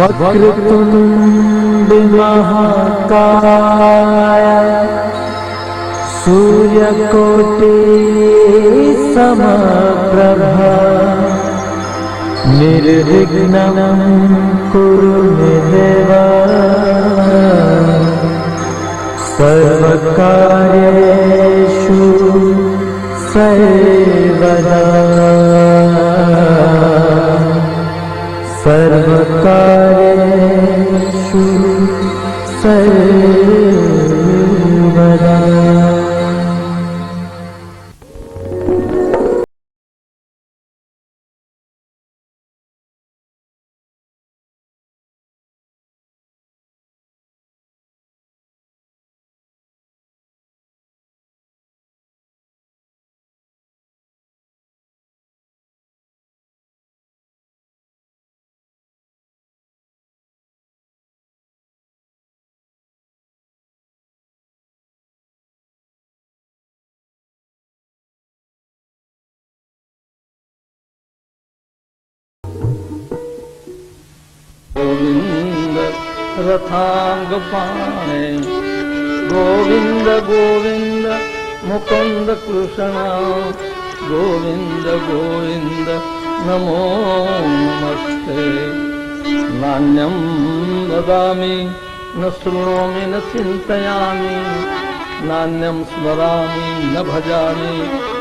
वक्रतुंड महाकाय सूर्यकोटि समप्रभा निर्विघ्नं कुरु मे देव सर्वकार्येषु सर्वदा सर्वकार्येषु सर्वदा। गोविंद रथांग पाणे गोविंद गोविंद मुकुंद कृष्ण गोविंद गोविंद नमो नमस्ते। नान्यं वदामि न शृणोमि न चिन्तयामि नान्यं स्मरामि न भजामि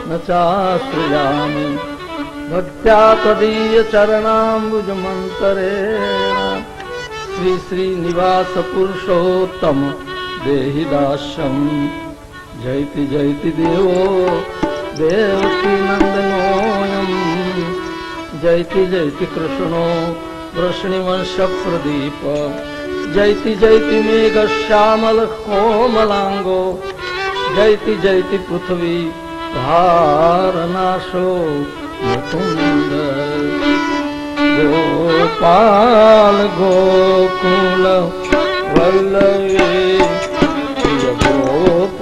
न चाश्रयामि भक्त्या तदीय चरणाम्बुजमन्तरेण श्री श्रीनिवास पुरुषोत्तम देहि दास्यं। जयति जयति देवो देवकी नन्दनोऽयं जयति जयति कृष्णो वृष्णिवंश प्रदीप जयति जयति मेघश्यामल कोमलांगो जयति जयति पृथ्वी धारनाशो मुकुंद। गोपाल गोकुल वल्लभे गोप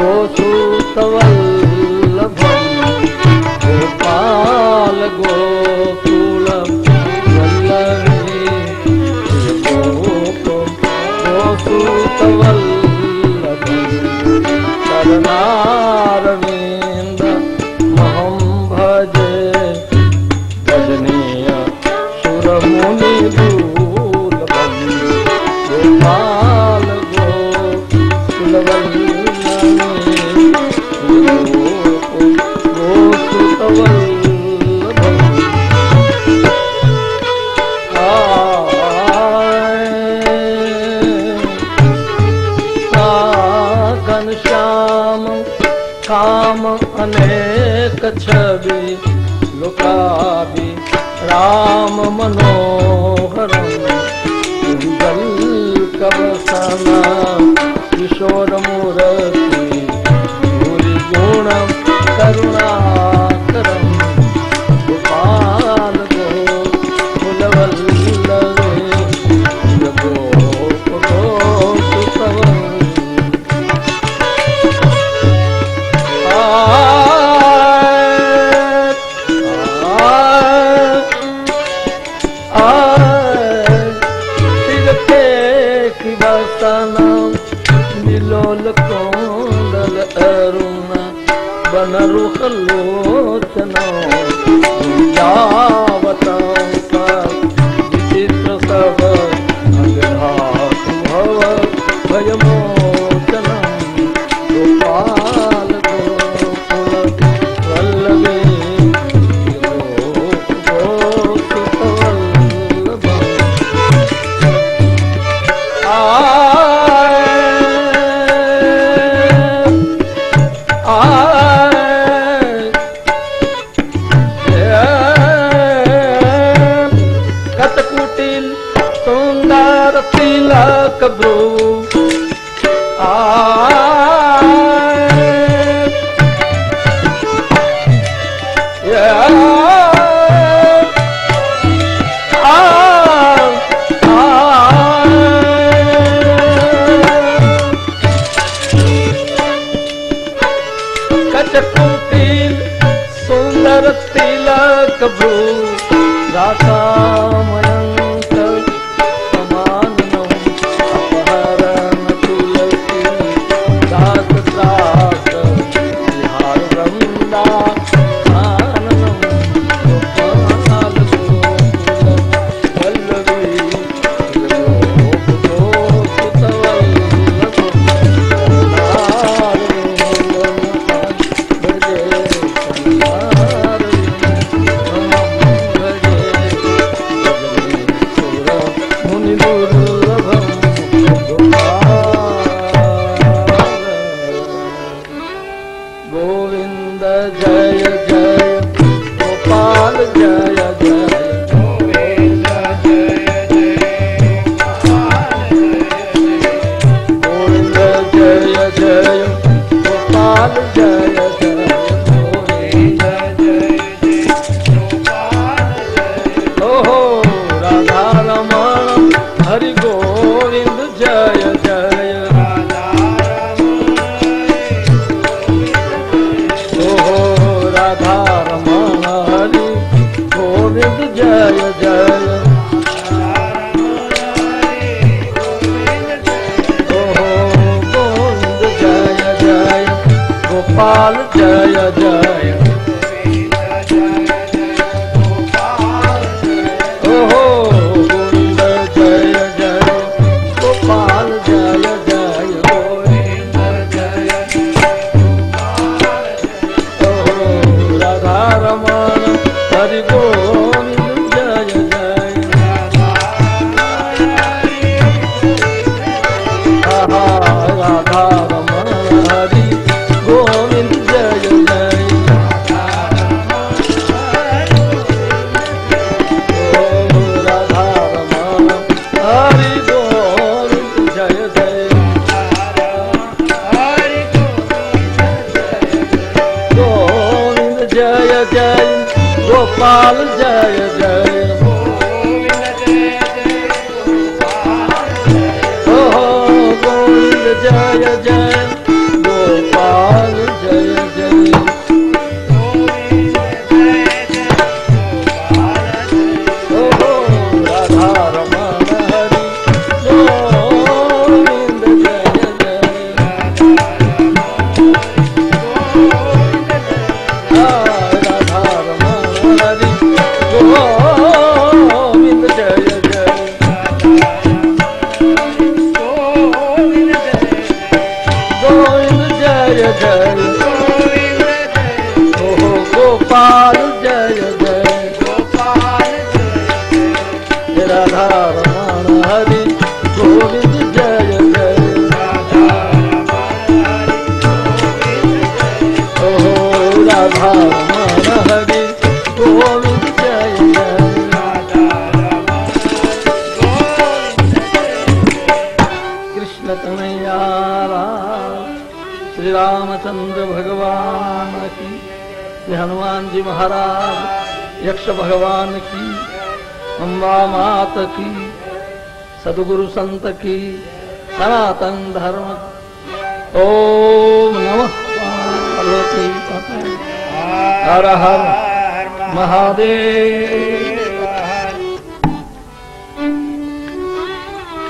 गोसूत वल्लभम गोपाल गोकुल वल्लभे गोप गोसूत वल्लभम चरणारविंद महं भजे भजनीय सुरमुनि दुर्लभम गोपाल गोकुल वल्लभे गोसूत वल्लभम। घनश्याम काम अनेक छवि लुकाबी राम मनोहरम कुंडल कवसना किशोर मूर्ति भूरि गुण करुणाकरम गोपाल गोकुल वल्लभे गोप गोसुत निलोल कोंडल अरुण बनरुख लोचनो यावतांस विचित्र सब अघातु भव भयमोचनम् गोपाल गोकुल वल्लभे गोप गोसुत कटकुटिल सुंदर तिलक भ्रू कटकुटिल सुंदर तिलक भ्रू रासा मयंक જય જય ગોપાલ જય જય ગોવિંદ જય જય ગોવિંદ જય જય ગોપાલ જય જય ગોવિંદ જય જય ગોપાલ જય ઓહો રાધા રમણ હરિ ગોવિંદ જય જય ઓહો રાધા રમણ હરિ ગોવિંદ જય જય ઓહો ગોવિંદ જય જય ગોપાલ જય જય ઓહો ગોવિંદ જય જય ગોપાલ જય જય ગોવિંદ જય ઓહો રાધા રમણ હરિ ગોવિંદ જય જય આહા રાધા રમણ હરિ ગોવિંદ જય જય ઓહો રાધા રમણ હરિ ગોવિંદ જય જય ગોવિંદ જય જય ગોપાલ જય જય ઓહો ગોવિંદ જય જય ગોપાલ જય જય ઓહો રાધા રમણ હરિ ગોવિંદ જય જય રાધા રમણ હરિ ગોવિંદ જય જય ગોવિંદ જય જય ઓહો ગોપાલ જય જય રાધા રમણ હરિ ગોવિંદ જય જય ઓહો રાધા રમણ હરિ ગોવિંદ જય જય કૃષ્ણ કનૈયા લાલ શ્રી રામચંદ્ર ભગવાન કી શ્રી હનુમાનજી મહારાજ યક્ષ ભગવાન કી અંબા માત કી સદગુરુ સંત કી સનાતન ધર્મ ઓમ નમઃ પાર્વતી પતે હર હર મહાદેવ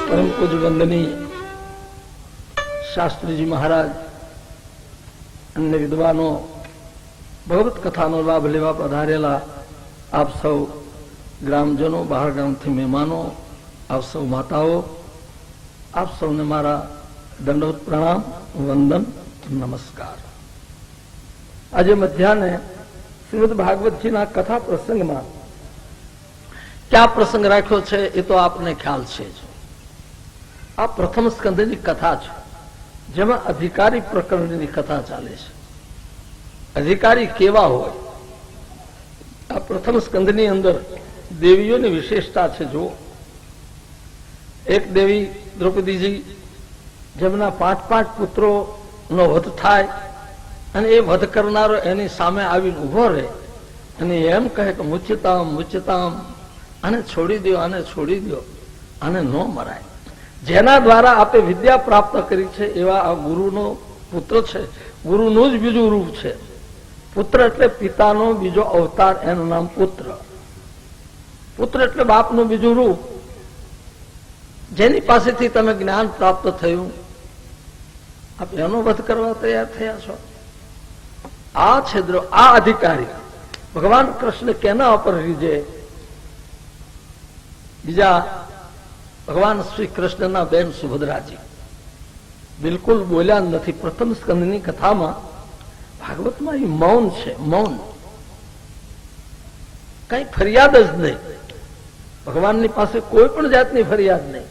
પરમ પૂજ્ય વંદનીય શાસ્ત્રીજી મહારાજ અન્ય વિદ્વાનો ભગવત કથાનો લાભ લેવા પધારેલા આપ સૌ ગ્રામજનો બહાર ગામથી મહેમાનો આપ સૌ માતાઓ આપ સૌને મારા દંડવત પ્રણામ વંદન નમસ્કાર આજે મધ્યાહને શ્રીમદ ભાગવતજીના કથા પ્રસંગમાં ક્યાં પ્રસંગ રાખ્યો છે એ તો આપને ખ્યાલ છે જ આ પ્રથમ સ્કંદની કથા છે જેમાં અધિકારી પ્રકરણની કથા ચાલે છે અધિકારી કેવા હોય આ પ્રથમ સ્કંદની અંદર દેવીઓની વિશેષતા છે જો એક દેવી દ્રૌપદીજી જેમના 5 પુત્રો નો વધ થાય અને એ વધ કરનારો એની સામે આવીને ઉભો રહે અને એમ કહે કે મુચ્યતામ મુચ્યતામ આને છોડી દો આને છોડી દો આને ન મરાય જેના દ્વારા આપે વિદ્યા પ્રાપ્ત કરી છે એવા આ ગુરુનો પુત્ર છે ગુરુનું જ બીજું રૂપ છે પુત્ર એટલે પિતાનો બીજો અવતાર એનું નામ પુત્ર પુત્ર એટલે બાપનું બીજું રૂપ જેની પાસેથી તમે જ્ઞાન પ્રાપ્ત થયું આપ એનો વધ કરવા તૈયાર થયા છો આ છે આ અધિકારી ભગવાન કૃષ્ણ કેના ઉપર રીજે બીજા ભગવાન શ્રી કૃષ્ણના બેન સુભદ્રાજી બિલકુલ બોલ્યા નથી પ્રથમ સ્કંદની કથામાં ભાગવતમાં એ મૌન છે મૌન કઈ ફરિયાદ જ નહીં ભગવાનની પાસે કોઈ પણ જાતની ફરિયાદ નહીં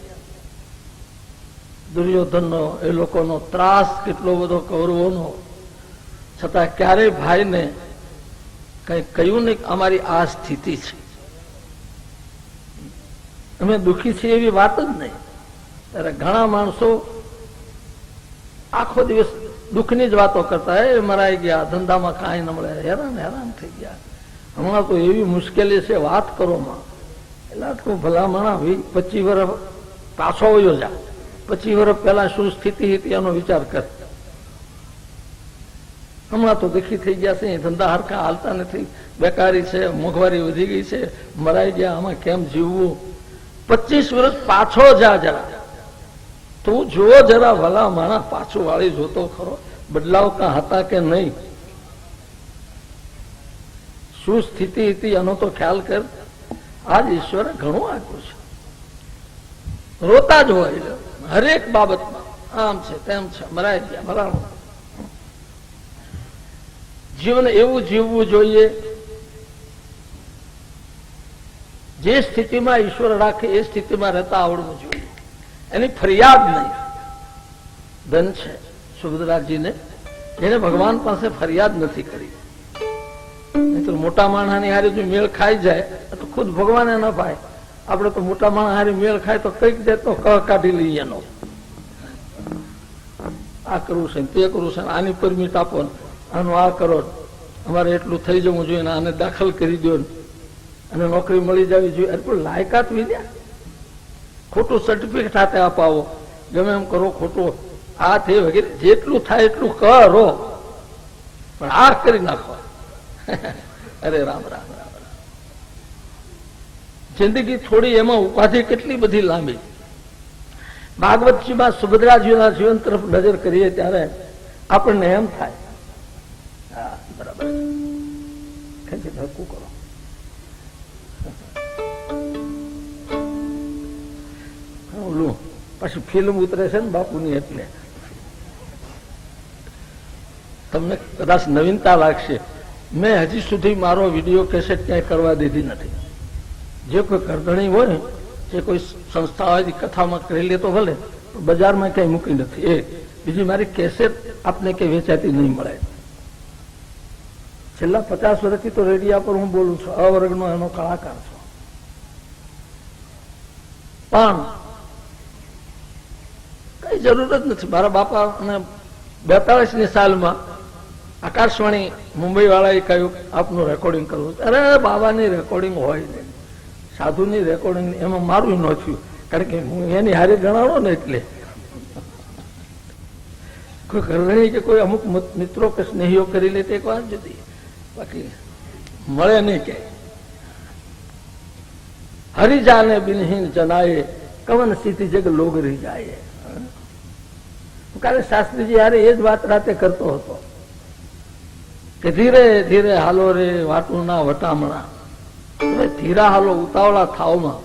દુર્યોધનનો એ લોકોનો ત્રાસ કેટલો બધો કૌરવોનો છતાં ક્યારેય ભાઈને કઈ કહ્યું નહીં કે અમારી આ સ્થિતિ છે, અમે દુઃખી છીએ એવી વાત જ નહીં. ત્યારે ઘણા માણસો આખો દિવસ દુઃખની જ વાતો કરતા, એ મરાઈ ગયા, ધંધામાં કાંઈ ન મળે, હેરાન હેરાન થઈ ગયા, હમણાં તો એવી મુશ્કેલી છે વાત કરો માં. એટલે ભલામણા 25 વર્ષ પાછો વયો જા, 25 વર્ષ પહેલા શું સ્થિતિ હતી એનો વિચાર કર. હમણાં તો દુઃખી થઈ ગયા છે, ધંધા હરખા હાલતા નથી, બેકારી છે, મોંઘવારી વધી ગઈ છે, મરાઈ ગયા, આમાં કેમ જીવવું. 25 વર્ષ પાછો જા જરા, તું જુઓ જરા ભલા માણા, પાછું વાળી જોતો ખરો, બદલાવ કાં હતા કે નહીં, શું સ્થિતિ હતી એનો તો ખ્યાલ કર. આજ ઈશ્વરે ઘણું આપ્યું છે, રોતા જ હોય હરેક બાબતમાં, આમ છે તેમ છે, મરાઈ ગયા બરાબર. જીવન એવું જીવવું જોઈએ જે સ્થિતિમાં ઈશ્વર રાખે એ સ્થિતિમાં રહેતા આવડવું જોઈએ, એની ફરિયાદ નહીં. ધન છે સુભદ્રાજીને, જેને ભગવાન પાસે ફરિયાદ નથી કરી. નહીં તો મોટા માણસની હારે જો મેળ ખાઈ જાય તો ખુદ ભગવાને ન પાય. આપણે તો મોટા માણસ હારે મેળ ખાય તો કઈક દે તો કહ કાઢી લઈએ એનો, આ કરવું છે તે કરવું છે, આની પરમિટ આપો, આનું આ કરો, અમારે એટલું થઈ જવું જોઈએ, આને દાખલ કરી દો અને નોકરી મળી જવી જોઈએ. અરે પણ લાયકાત વિદ્યા, ખોટું સર્ટિફિકેટ હાથે અપાવો, ગમે એમ કરો, ખોટું આ તે વગેરે, જેટલું થાય એટલું કરો, પણ આ કરી નાખો. અરે રામ રામ રામ. જિંદગી થોડી, એમાં ઉપાધિ કેટલી બધી લાંબી. ભાગવતજીમાં સુભદ્રાજીના જીવન તરફ નજર કરીએ ત્યારે આપણને એમ થાય, હા બરાબર, ખેંચી ધક્કું કરો. ઓલું પછી ફિલ્મ ઉતરે છે ને બાપુની, એટલે તમને કદાચ નવીનતા લાગશે. મેં હજી સુધી મારો વિડીયો કેસેટ ક્યાંય કરવા દીધી નથી. જે કોઈ કરધણી હોય ને, જે કોઈ સંસ્થા હોય કથામાં કરી લે તો ભલે, બજારમાં ક્યાંય મૂકી નથી. એ બીજી મારી કેસેટ આપને કઈ વેચાતી નહીં મળે. છેલ્લા 50 વર્ષથી તો રેડિયા પર હું બોલું છું, અવર્ગનો એનો કલાકાર છું. પણ કઈ જરૂર જ નથી. મારા બાપા અને 42ની સાલમાં આકાશવાણી મુંબઈ વાળાએ કહ્યું આપનું રેકોર્ડિંગ કરવું. અરે બાબાની રેકોર્ડિંગ હોય નહીં, સાધુની રેકોર્ડિંગ, એમાં મારું ન થયું, કારણ કે હું એની હારે ગણાવો ને, એટલે કોઈ ઘરણી કે કોઈ અમુક મિત્રો કે સ્નેહીઓ કરી લે તે એક વાત જુદી, બાકી મળે નહીં ક્યાંય. હરિજાને બિનહીન જનાએ કવન સીધી જગ લોગ રહી જાય. કાલે શાસ્ત્રીજી હારે એ જ વાત રાતે કરતો હતો કે ધીરે ધીરે હાલો રે વાટું ના વટામણા, તમે ધીરા હાલો ઉતાવળા થાવમાં,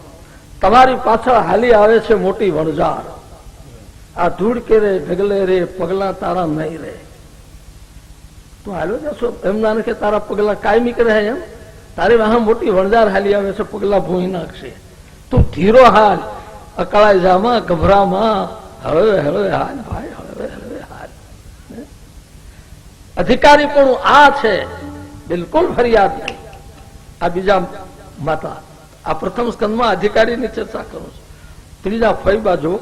તમારી પાછળ હાલી આવે છે મોટી વણઝાર. આ ધૂળ કે રે ઢગલે રે પગલા તારા નહીં રે. તું હાલો જશો એમ ના કે તારા પગલા કાયમી કરે એમ, તારી વાહ મોટી વણઝાર હાલી આવે છે, પગલા ભૂઈ નાખશે. તું ધીરો હાલ, અકળાઈ જામાં, ગભરામાં, હળવે હળવે હાલ ભાઈ, હળવે હળવે હાલ. અધિકારી પણ આ છે, બિલકુલ ફરિયાદ નહીં. આ બીજા માતા, આ પ્રથમ સ્કંદમાં અધિકારીની ચર્ચા કરું છું. ત્રીજા ફઈ બાજુ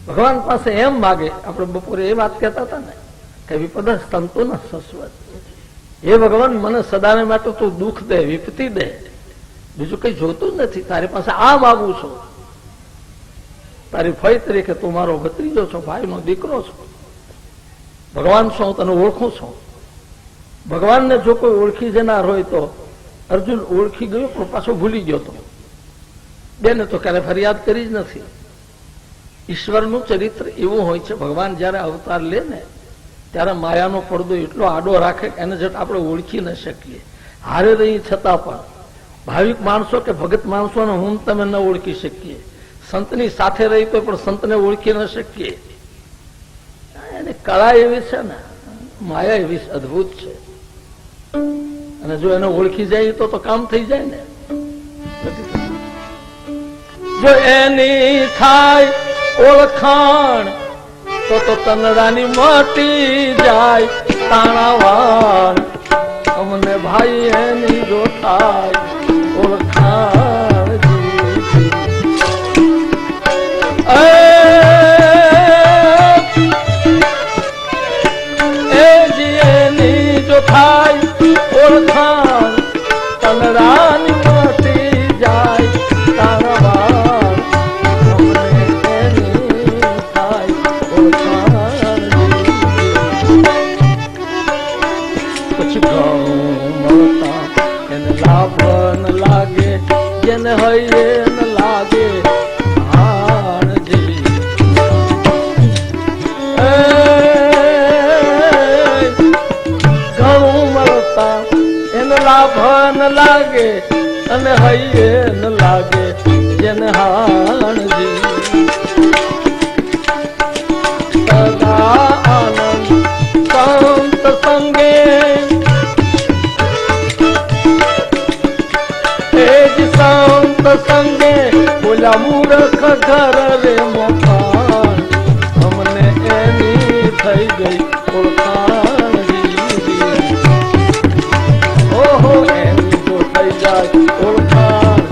ભગવાન પાસે એમ માગે, આપણે બપોરે એ વાત કહેતા હતા ને કે વિપદ સંતો ન સસ્વત, હે ભગવાન મને સદાને માટે તું દુઃખ દે, વિપત્તિ દે, બીજું કઈ જોતું જ નથી, તારી પાસે આ માગું છું. તારી ફઈ તરીકે તું મારો ભત્રીજો છો, ભાઈનો દીકરો છો, ભગવાન છું, તને ઓળખું છું. ભગવાનને જો કોઈ ઓળખી જનાર હોય તો અર્જુન ઓળખી ગયો પણ પાછો ભૂલી ગયો હતો. બેને તો ક્યારે ફરિયાદ કરી જ નથી. ઈશ્વરનું ચરિત્ર એવું હોય છે, ભગવાન જયારે અવતાર લે ને ત્યારે માયાનો પડદો એટલો આડો રાખે કે એને જટ આપણે ઓળખી ન શકીએ. હારે રહી છતાં પણ ભાવિક માણસો કે ભગત માણસોને હું તમે ન ઓળખી શકીએ. સંતની સાથે રહી તો પણ સંતને ઓળખી ન શકીએ. એની કળા એવી છે ને, માયા એવી અદભુત છે, અને જો એને ઓળખી જાય તો કામ થઈ જાય ને. જો એની થાય ઓળખાણ તો તનડાની મટી જાય. તાણાવાન અમને ભાઈ એની જો થાય ઓળખાણ એની જો થાય ઓળખાણ તનરાની મટી જાય તાણાવાન અમને એની થાય ઓળખાણ પછી ઘઉં મળતા એને લાભ ન લાગે જેને હૈયે ન લાગે હાણ જેવી ઘઉં મળતા એને લાભ ન લાગે અને હૈયે ન લાગે જેને હાણ જેવી સદા આનંદ સંત સંગે સંત સંગે બોલા મૂર્ખ ઘર રે મોકાન અમને એની થઈ ગઈ ઓળખાણ ઓહો એની જો થઈ જાય ઓળખાણ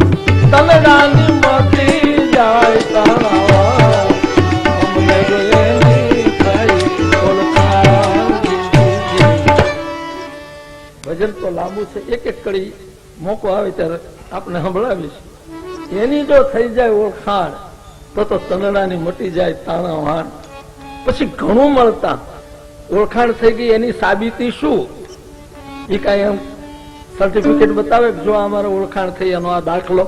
તલડાની મટી જાય તાણાવા અમને જો એની થઈ ઓળખાણ ભજન તો લાંબુ છે એક એક કડી મોકો આવે ત્યારે આપણે સંભળાવીશ એની જો થઈ જાય ઓળખાણ તો તનડાની મટી જાય તાણાવાન પછી ઘણું મળતા ઓળખાણ થઈ ગઈ એની સાબિતી શું એ કઈ એમ સર્ટિફિકેટ બતાવે જો અમારે ઓળખાણ થઈ એનો આ દાખલો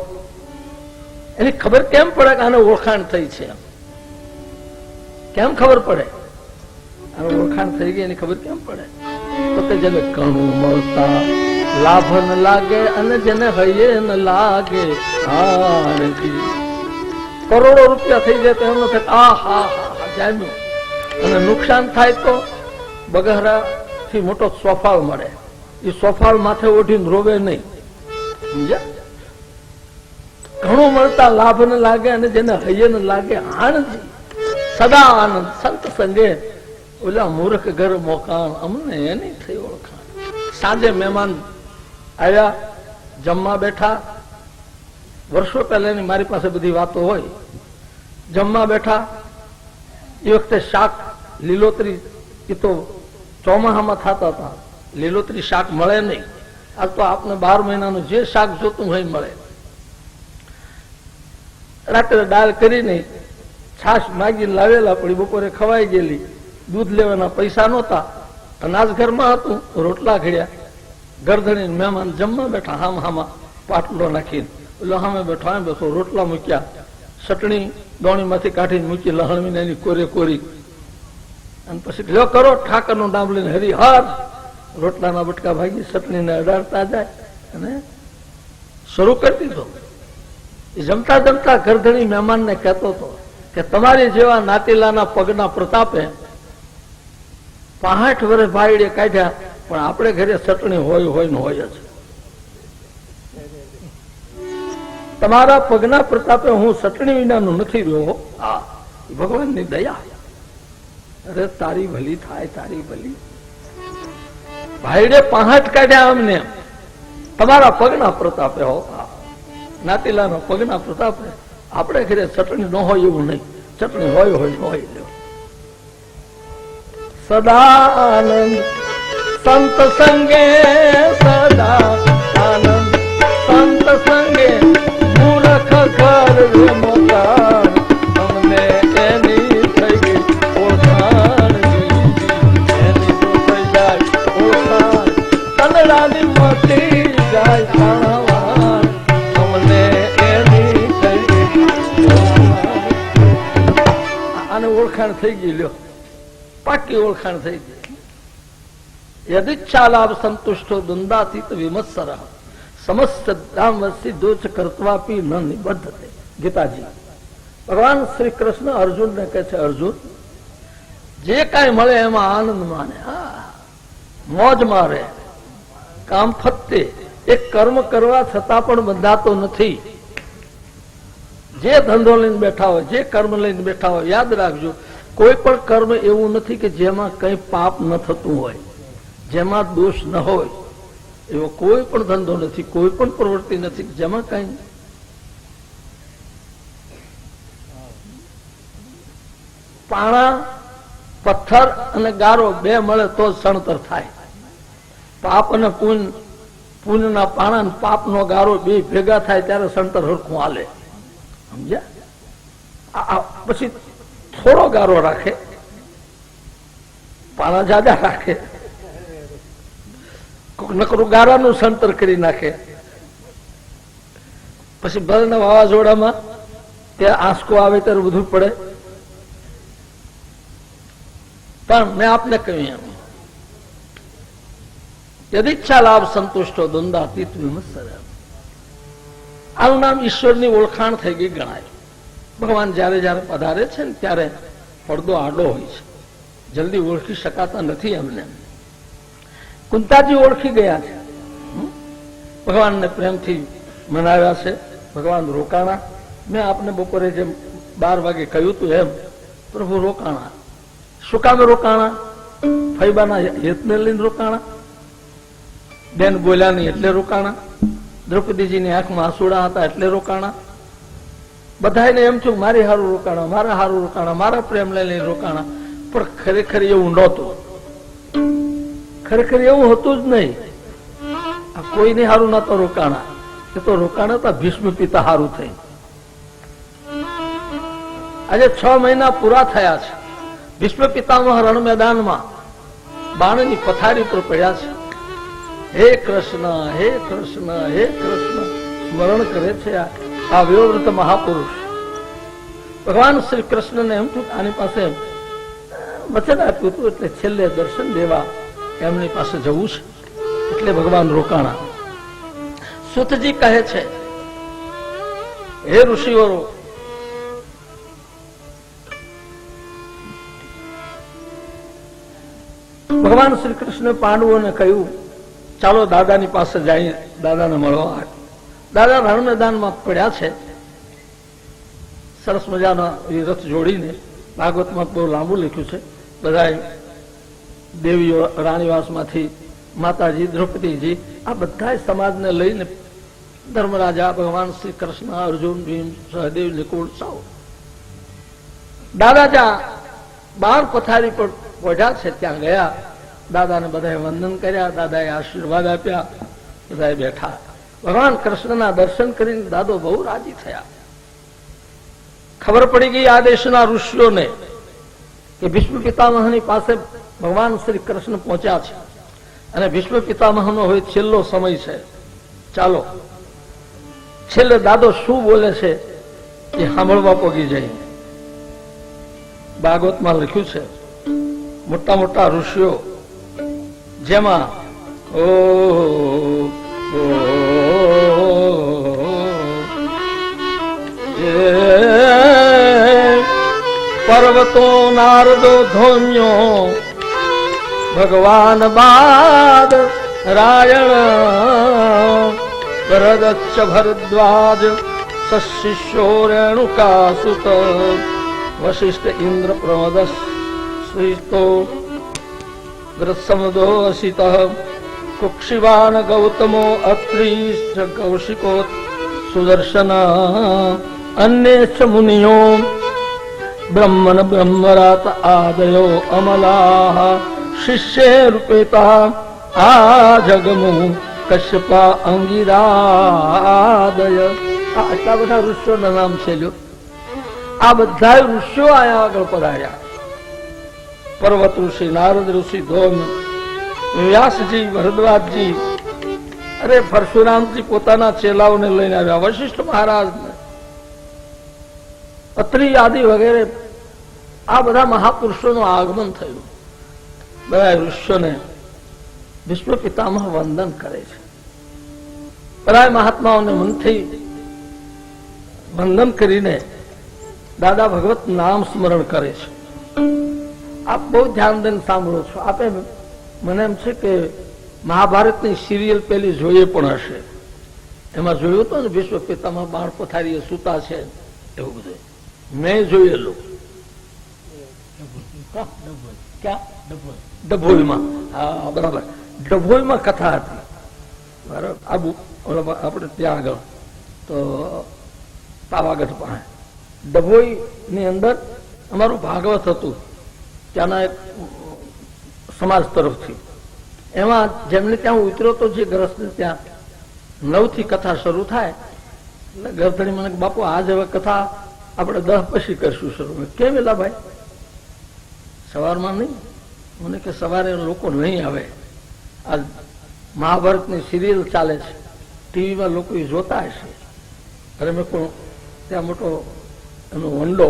એની ખબર કેમ પડે કે આને ઓળખાણ થઈ છે કેમ ખબર પડે આને ઓળખાણ થઈ ગઈ એની ખબર કેમ પડે તો કે જેને ઘણું મળતા લાભ ન લાગે અને જેને હૈયે ન લાગે કરોડો રૂપિયા થઈ જાય તો એમ થાય આ હા હા જામ્યું અને નુકસાન થાય તો બગહરા થી મોટો સોફાળ મળે એ સોફાળ માથે ઓઢીને રોવે નહીં સમજ્યા ઘણું મળતા લાભ ન લાગે અને જેને હૈયે ન લાગે આણજી સદા આનંદ સંત સંગે ઓલા મૂર્ખ ઘર મોકાણ અમને એની થઈ ઓળખાણ સાંજે મહેમાન આવ્યા જમવા બેઠા વર્ષો પહેલાની મારી પાસે બધી વાતો હોય જમવા બેઠા એ વખતે શાક લીલોતરી એ તો ચોમાહામાં થતા હતા લીલોતરી શાક મળે નહીં આ તો આપને 12 મહિનાનું જે શાક જોતું હોય મળે રાત્રે દાળ કરી નહીં છાશ માગીને લાવેલા પડી બપોરે ખવાઈ ગયેલી દૂધ લેવાના પૈસા નહોતા અનાજ ઘરમાં હતું રોટલા ઘડ્યા ગરધણી મહેમાન જમવા બેઠા હામાં પાટલો નાખીને એટલે સામે બેઠો આમ બેઠો રોટલા મૂક્યા ચટણી દોણીમાંથી કાઢીને મૂકી લહણવીને એની કોરે કોરી અને પછી લ્યો કરો ઠાકરનું નામ લઈને હરિહર રોટલાના બટકા ભાગી ચટણીને અડાડતા જાય અને શરૂ કરી દીધો એ જમતા જમતા ગરધણી મહેમાનને કહેતો હતો કે તમારી જેવા નાતીલાના પગના પ્રતાપે 65 વર્ષ ભાઈડે કાઢ્યા પણ આપણે ઘરે ચટણી હોય ને હોય જ તમારા પગના પ્રતાપે હું ચટણી વિનાનું નથી રહ્યો આ ભગવાનની દયા અરે તારી ભલી થાય તારી ભલી ભાઈડે 65 કાઢ્યા અમને તમારા પગના પ્રતાપે હો નાતીલાના પગના પ્રતાપે આપણે ઘરે ચટણી ન હોય એવું નહીં ચટણી હોય લ્યો સદા આનંદ સંત સંગે સદા આનંદ સંત સંગે મૂર્ખ ઘર મોકાણ અમને એની થઈ ગઈ ઓળખાણ એની તો થઈ જાય ઓળખાણ તનડાની મટી જાય તાણાવાન અમને એની થઈ ગઈ આને ઓળખાણ થઈ ગઈ લ્યો પાકી ઓળખાણ થઈ ગઈ યદિચ્છા લાભ સંતુષ્ટો દુંદાતીત વિમત્સર સમસ્ત ધામવસી દોષ કરત્વાપી ન નિબદ્ધતે ગીતાજી ભગવાન શ્રી કૃષ્ણ અર્જુનને કહે છે અર્જુન જે કાંઈ મળે એમાં આનંદ માને મોજ મારે કામ ફત્તે એક કર્મ કરવા છતાં પણ બંધાતો નથી જે ધંધો લઈને બેઠા હોય જે કર્મ લઈને બેઠા હોય યાદ રાખજો કોઈ પણ કર્મ એવું નથી કે જેમાં કઈ પાપ ન થતું હોય જેમાં દોષ ન હોય એવો કોઈ પણ ધંધો નથી, કોઈ પણ પ્રવૃત્તિ નથી જેમાં કઈ પાણા, પથ્થર અને ગારો બે મળે તો જ સણતર થાય. પાપ અને પુણ્યના પાણા અને પાપનો ગારો બે ભેગા થાય ત્યારે સણતર હરખું હાલે. સમજ્યા? પછી થોડો ગારો રાખે, પાણા જાજા રાખે, નકરું ગારાનું સણતર કરી નાખે. પછી ભરના વાવાઝોડામાં ત્યાં આંસકો આવે ત્યારે બધું પડે. પણ મેં આપને કહ્યું એમ, યદિચ્છા લાભ સંતુષ્ટો દ્વંદ્વાતીત વિમત્સર. આનું નામ ઈશ્વરની ઓળખાણ થઈ ગઈ ગણાય. ભગવાન જયારે જયારે પધારે છે ને ત્યારે પડદો આડો હોય છે, જલ્દી ઓળખી શકાતા નથી એમને. કુંતાજી ઓળખી ગયા છે, ભગવાનને પ્રેમથી મનાવ્યા છે. ભગવાન રોકાણા. મેં આપને બપોરે જેમ 12 વાગે કહ્યું હતું એમ પ્રભુ રોકાણા. શું કામે રોકાણા? ફૈબાના હેતને લઈને રોકાણા. બેન બોલ્યા નહીં એટલે રોકાણા. દ્રૌપદીજીની આંખમાં આંસુડા હતા એટલે રોકાણા. બધાને એમ થયું મારી હારું રોકાણા, મારા હારું રોકાણા, મારા પ્રેમ લઈને રોકાણા. પણ ખરેખર એવું નહોતું. ખરેખર એવું હતું જ નહીં. આ કોઈને હારું નતો રોકાણા. એ તો રોકાણા હતા ભીષ્મ પિતા હારું થઈ. આજે 6 મહિના પૂરા થયા છે. ભીષ્મ પિતામહ રણ મેદાનમાં બાણની પથારી પર પડ્યા છે. હે કૃષ્ણ, હે કૃષ્ણ, હે કૃષ્ણ સ્મરણ કરે છે આ વયોવૃત મહાપુરુષ. ભગવાન શ્રી કૃષ્ણને એમ થયું આની પાસે વચન આપ્યું હતું એટલે છેલ્લે દર્શન દેવા એમની પાસે જવું છે એટલે ભગવાન રોકાણા. સુતજી કહે છે, હે ઋષિઓ, ભગવાન શ્રી કૃષ્ણ પાંડવોને કહ્યું ચાલો દાદાની પાસે જઈએ, દાદાને મળવા. દાદા રણ મેદાનમાં પડ્યા છે. સરસ મજાનો રથ જોડીને, ભાગવતમાં બહુ લાંબુ લખ્યું છે. બધા દેવીઓ રાણીવાસમાંથી માતાજી, દ્રૌપદીજી, આ બધા સમાજને લઈને ધર્મરાજા, ભગવાન શ્રી કૃષ્ણ, અર્જુન, ભીમ, સહદેવ, નિકુળ સૌ દાદા જ્યાં બાર પથારી પર પહોંચ્યા છે ત્યાં ગયા. દાદાને બધાએ વંદન કર્યા, દાદાએ આશીર્વાદ આપ્યા, બધાએ બેઠા. ભગવાન કૃષ્ણના દર્શન કરીને દાદો બહુ રાજી થયા. ખબર પડી ગઈ આ દેશના ઋષિઓને કે ભીષ્મ પિતામહની પાસે ભગવાન શ્રી કૃષ્ણ પહોંચ્યા છે અને ભીષ્મ પિતામહનો હવે છેલ્લો સમય છે. ચાલો છેલ્લે દાદો શું બોલે છે એ સાંભળવા પોગી જાય. ભાગવતમાં લખ્યું છે, મોટા મોટા ઋષિઓ જેમાં પર્વતો નારદો ધોમ્યો, ભગવાન બાદ રાયણ, ભરદચ્છ ભરદ્વાજ સશિષ્યો રેણુકાસુત, વશિષ્ઠ ઇન્દ્ર પ્રમદસ શ્રીતો ગ્રસમદો અસિત, કુક્ષિવાન ગૌતમો અત્રીશ્ચ કૌશિકો સુદર્શન, અન્યે મુનિયો બ્રહ્મન બ્રહ્મરાત આદયો અમલા, શિષ્ય રૂપેતા આ જગમુ કશ્યપા અંગિરાદય. આટલા બધા ઋષિઓના નામ છે. આ બધા ઋષિઓ આયા આગળ પધાર્યા. પર્વત ઋષિ, નારદ ઋષિ, ધોમ, વ્યાસજી, ભરદ્વાજજી, અરે પરશુરામજી પોતાના ચેલાઓને લઈને આવ્યા, વશિષ્ઠ મહારાજને, અત્રિ આદિ વગેરે આ બધા મહાપુરુષોનું આગમન થયું. બધા ઋષિઓને ભીષ્મ પિતામહ વંદન કરે છે. બધા મહાત્માઓને મનથી વંદન કરીને દાદા ભગવત નામ સ્મરણ કરે છે. આપ બહુ ધ્યાન દઈને સાંભળો છો. આપે મને એમ છે કે મહાભારતની સિરિયલ પેલી જોઈએ પણ હશે. એમાં જોયું હતું ને ભીષ્મ પિતામહ બાણ પથારીએ સૂતા છે એવું બધું મેં જોયેલું. ડભોઈમાં, હા બરાબર. ડભોઈમાં કથા હતી, બરાબર, આપણે ત્યાં આગળ તો પાવાગઢ પાસે ડભોઈ ની અંદર અમારું ભાગવત હતું ત્યાંના એક સમાજ તરફથી. એમાં જેમને ત્યાં ઉતર્યો તો જે ગ્રસ્ત ત્યાં 9 થી કથા શરૂ થાય એટલે ગરધણી મને બાપુ આજ હવે કથા આપણે 10 પછી કરશું શરૂ. કેમ એલા ભાઈ સવારમાં નહીં? મને કે સવારે લોકો નહીં આવે, આ મહાભારતની સિરિયલ ચાલે છે, ટીવીમાં લોકો જોતા હશે. અરે મેં કોઈ ત્યાં મોટો એનો વંડો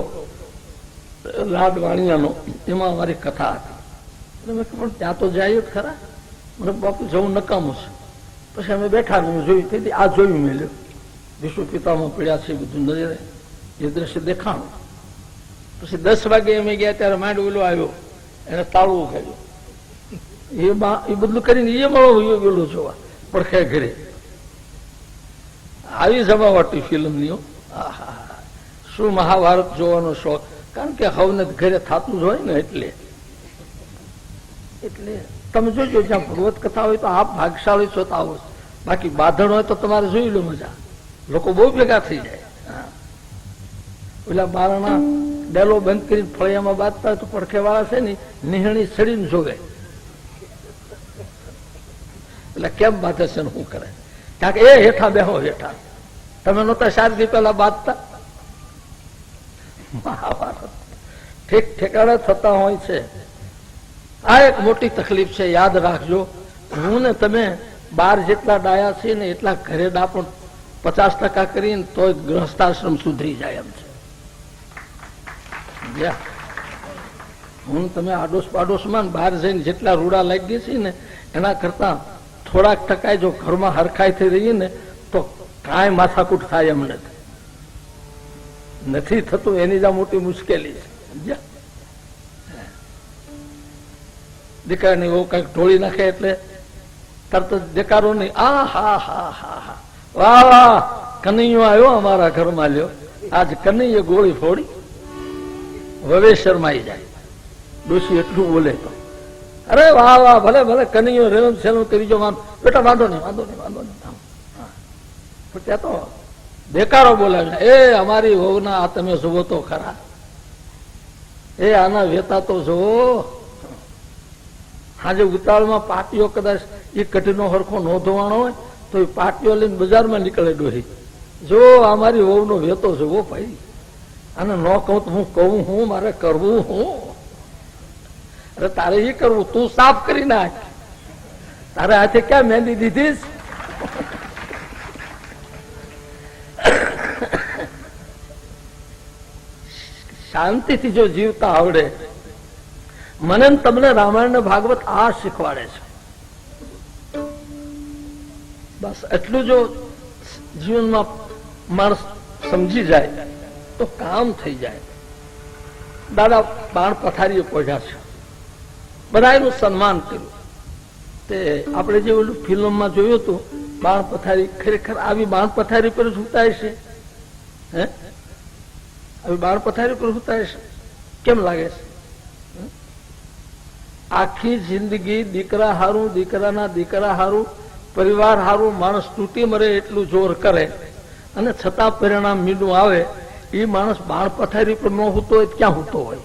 લાડ વાણિયાનો, એમાં અમારી કથા હતી. એટલે મેં પણ ત્યાં તો જાય જ ખરા. મને બાપુ જવું નકામું છે. પછી અમે બેઠા ને જોયું, તેથી આ જોયું મેં લ્યો વિશ્વ પિતામાં પડ્યા છે બધું નજરે એ દ્રશ્ય દેખાણું. પછી 10 વાગે અમે ગયા ત્યારે માંડ ઓલો આવ્યો, એને તાળું ખાયું, એ બધું કરીને એ મળો ગયેલું જોવા પડખે ઘરે. આવી જમાવટી ફિલ્મની. શું મહાભારત જોવાનો શોખ, કારણ કે હવને ઘરે થતું જ હોય ને એટલે તમે જોજો જ્યાં ભગવત કથા હોય તો આપ ભાગશાળી છો તો આવો. બાકી બાંધણ હોય તો તમારે જોઈ લો મજા, લોકો બહુ ભેગા થઈ જાય. પેલા બારણા ડેલો બંધ કરીને ફળિયામાં બાંધતા હોય તો પડખે વાળા છે ને નિહણી સડીને જોવે, એટલે કેમ બાંધે છે ને શું કરે, કારણ કે એ હેઠા બેહો હેઠા. તમે નહોતા 4 દી પહેલા બાંધતા? મહાભારત ઠીક ઠેકાણે થતા હોય છે. આ એક મોટી તકલીફ છે, યાદ રાખજો. હું ને તમે 12 જેટલા ડાયા છીએ ને એટલા ઘરે ડા પણ 50% કરીને તો ગૃહસ્થાશ્રમ સુધરી જાય એમ છે. હું તમે આડોશ પાડોશમાં 12 જઈને જેટલા રૂડા લાગી છે ને એના કરતા થોડાક ટકા જો ઘરમાં હરખાઈ થઈ રહી ને તો કાંઈ માથાકૂટ થાય એમ નથી થતું. એની જ મોટી મુશ્કેલી છે. દીકરાની બહુ કઈક ઢોળી નાખે એટલે તરત જ દેકારો નહીં, આ હા હા હા હા વાહ વાહ કનૈયો આવ્યો અમારા ઘરમાં, લ્યો આજ કનૈયે ગોળી ફોડી. હવે શરમાઈ જાય ડોશી એટલું બોલે તો, અરે વાહ વાહ ભલે ભલે કનૈયો રેવમ સેલમ કરી જો બેટા, વાંધો નહીં વાંધો નહીં વાંધો નહીં. ત્યાં તો દેકારો બોલાવે, એ અમારી વહુના આ તમે જુઓ તો ખરા, એ આના વેતા તો જુઓ. આજે ઉતાવળમાં પાટીઓ કદાચ એ કઢીનો હરખો ન ધોવાણો હોય તો એ પાટીઓ લઈને બજારમાં નીકળે ડોહી, જો અમારી વહુનો વેતો જુઓ ભાઈ. અને ન કહું તો હું કહું હું, મારે કરવું હું? અરે તારે એ કરવું, તું સાફ કરી નાખ. તારે હાથે ક્યાં મહેંદી દીધી? શાંતિથી જો જીવતા આવડે. મને તમને રામાયણ ને ભાગવત આ શીખવાડે છે. બસ એટલું જો જીવનમાં માણસ સમજી જાય તો કામ થઈ જાય. દાદા બાણ પથારીએ પહોંચ્યા છે, બધા એનું સન્માન કર્યું. તે આપણે જે ઓલું ફિલ્મમાં જોયું હતું બાણ પથારી, ખરેખર આવી બાણ પથારી પર સુતાય છે? હે, આવી બાણ પથારી પર સુતાય છે? કેમ લાગે છે? આખી જિંદગી દીકરા હારું, દીકરાના દીકરા હારું, પરિવાર હારું માણસ તૂટી મરે એટલું જોર કરે અને છતાં પરિણામ મીંડું આવે. એ માણસ બાણ પથારી પર ન હોતો હોય ક્યાં હોતો હોય?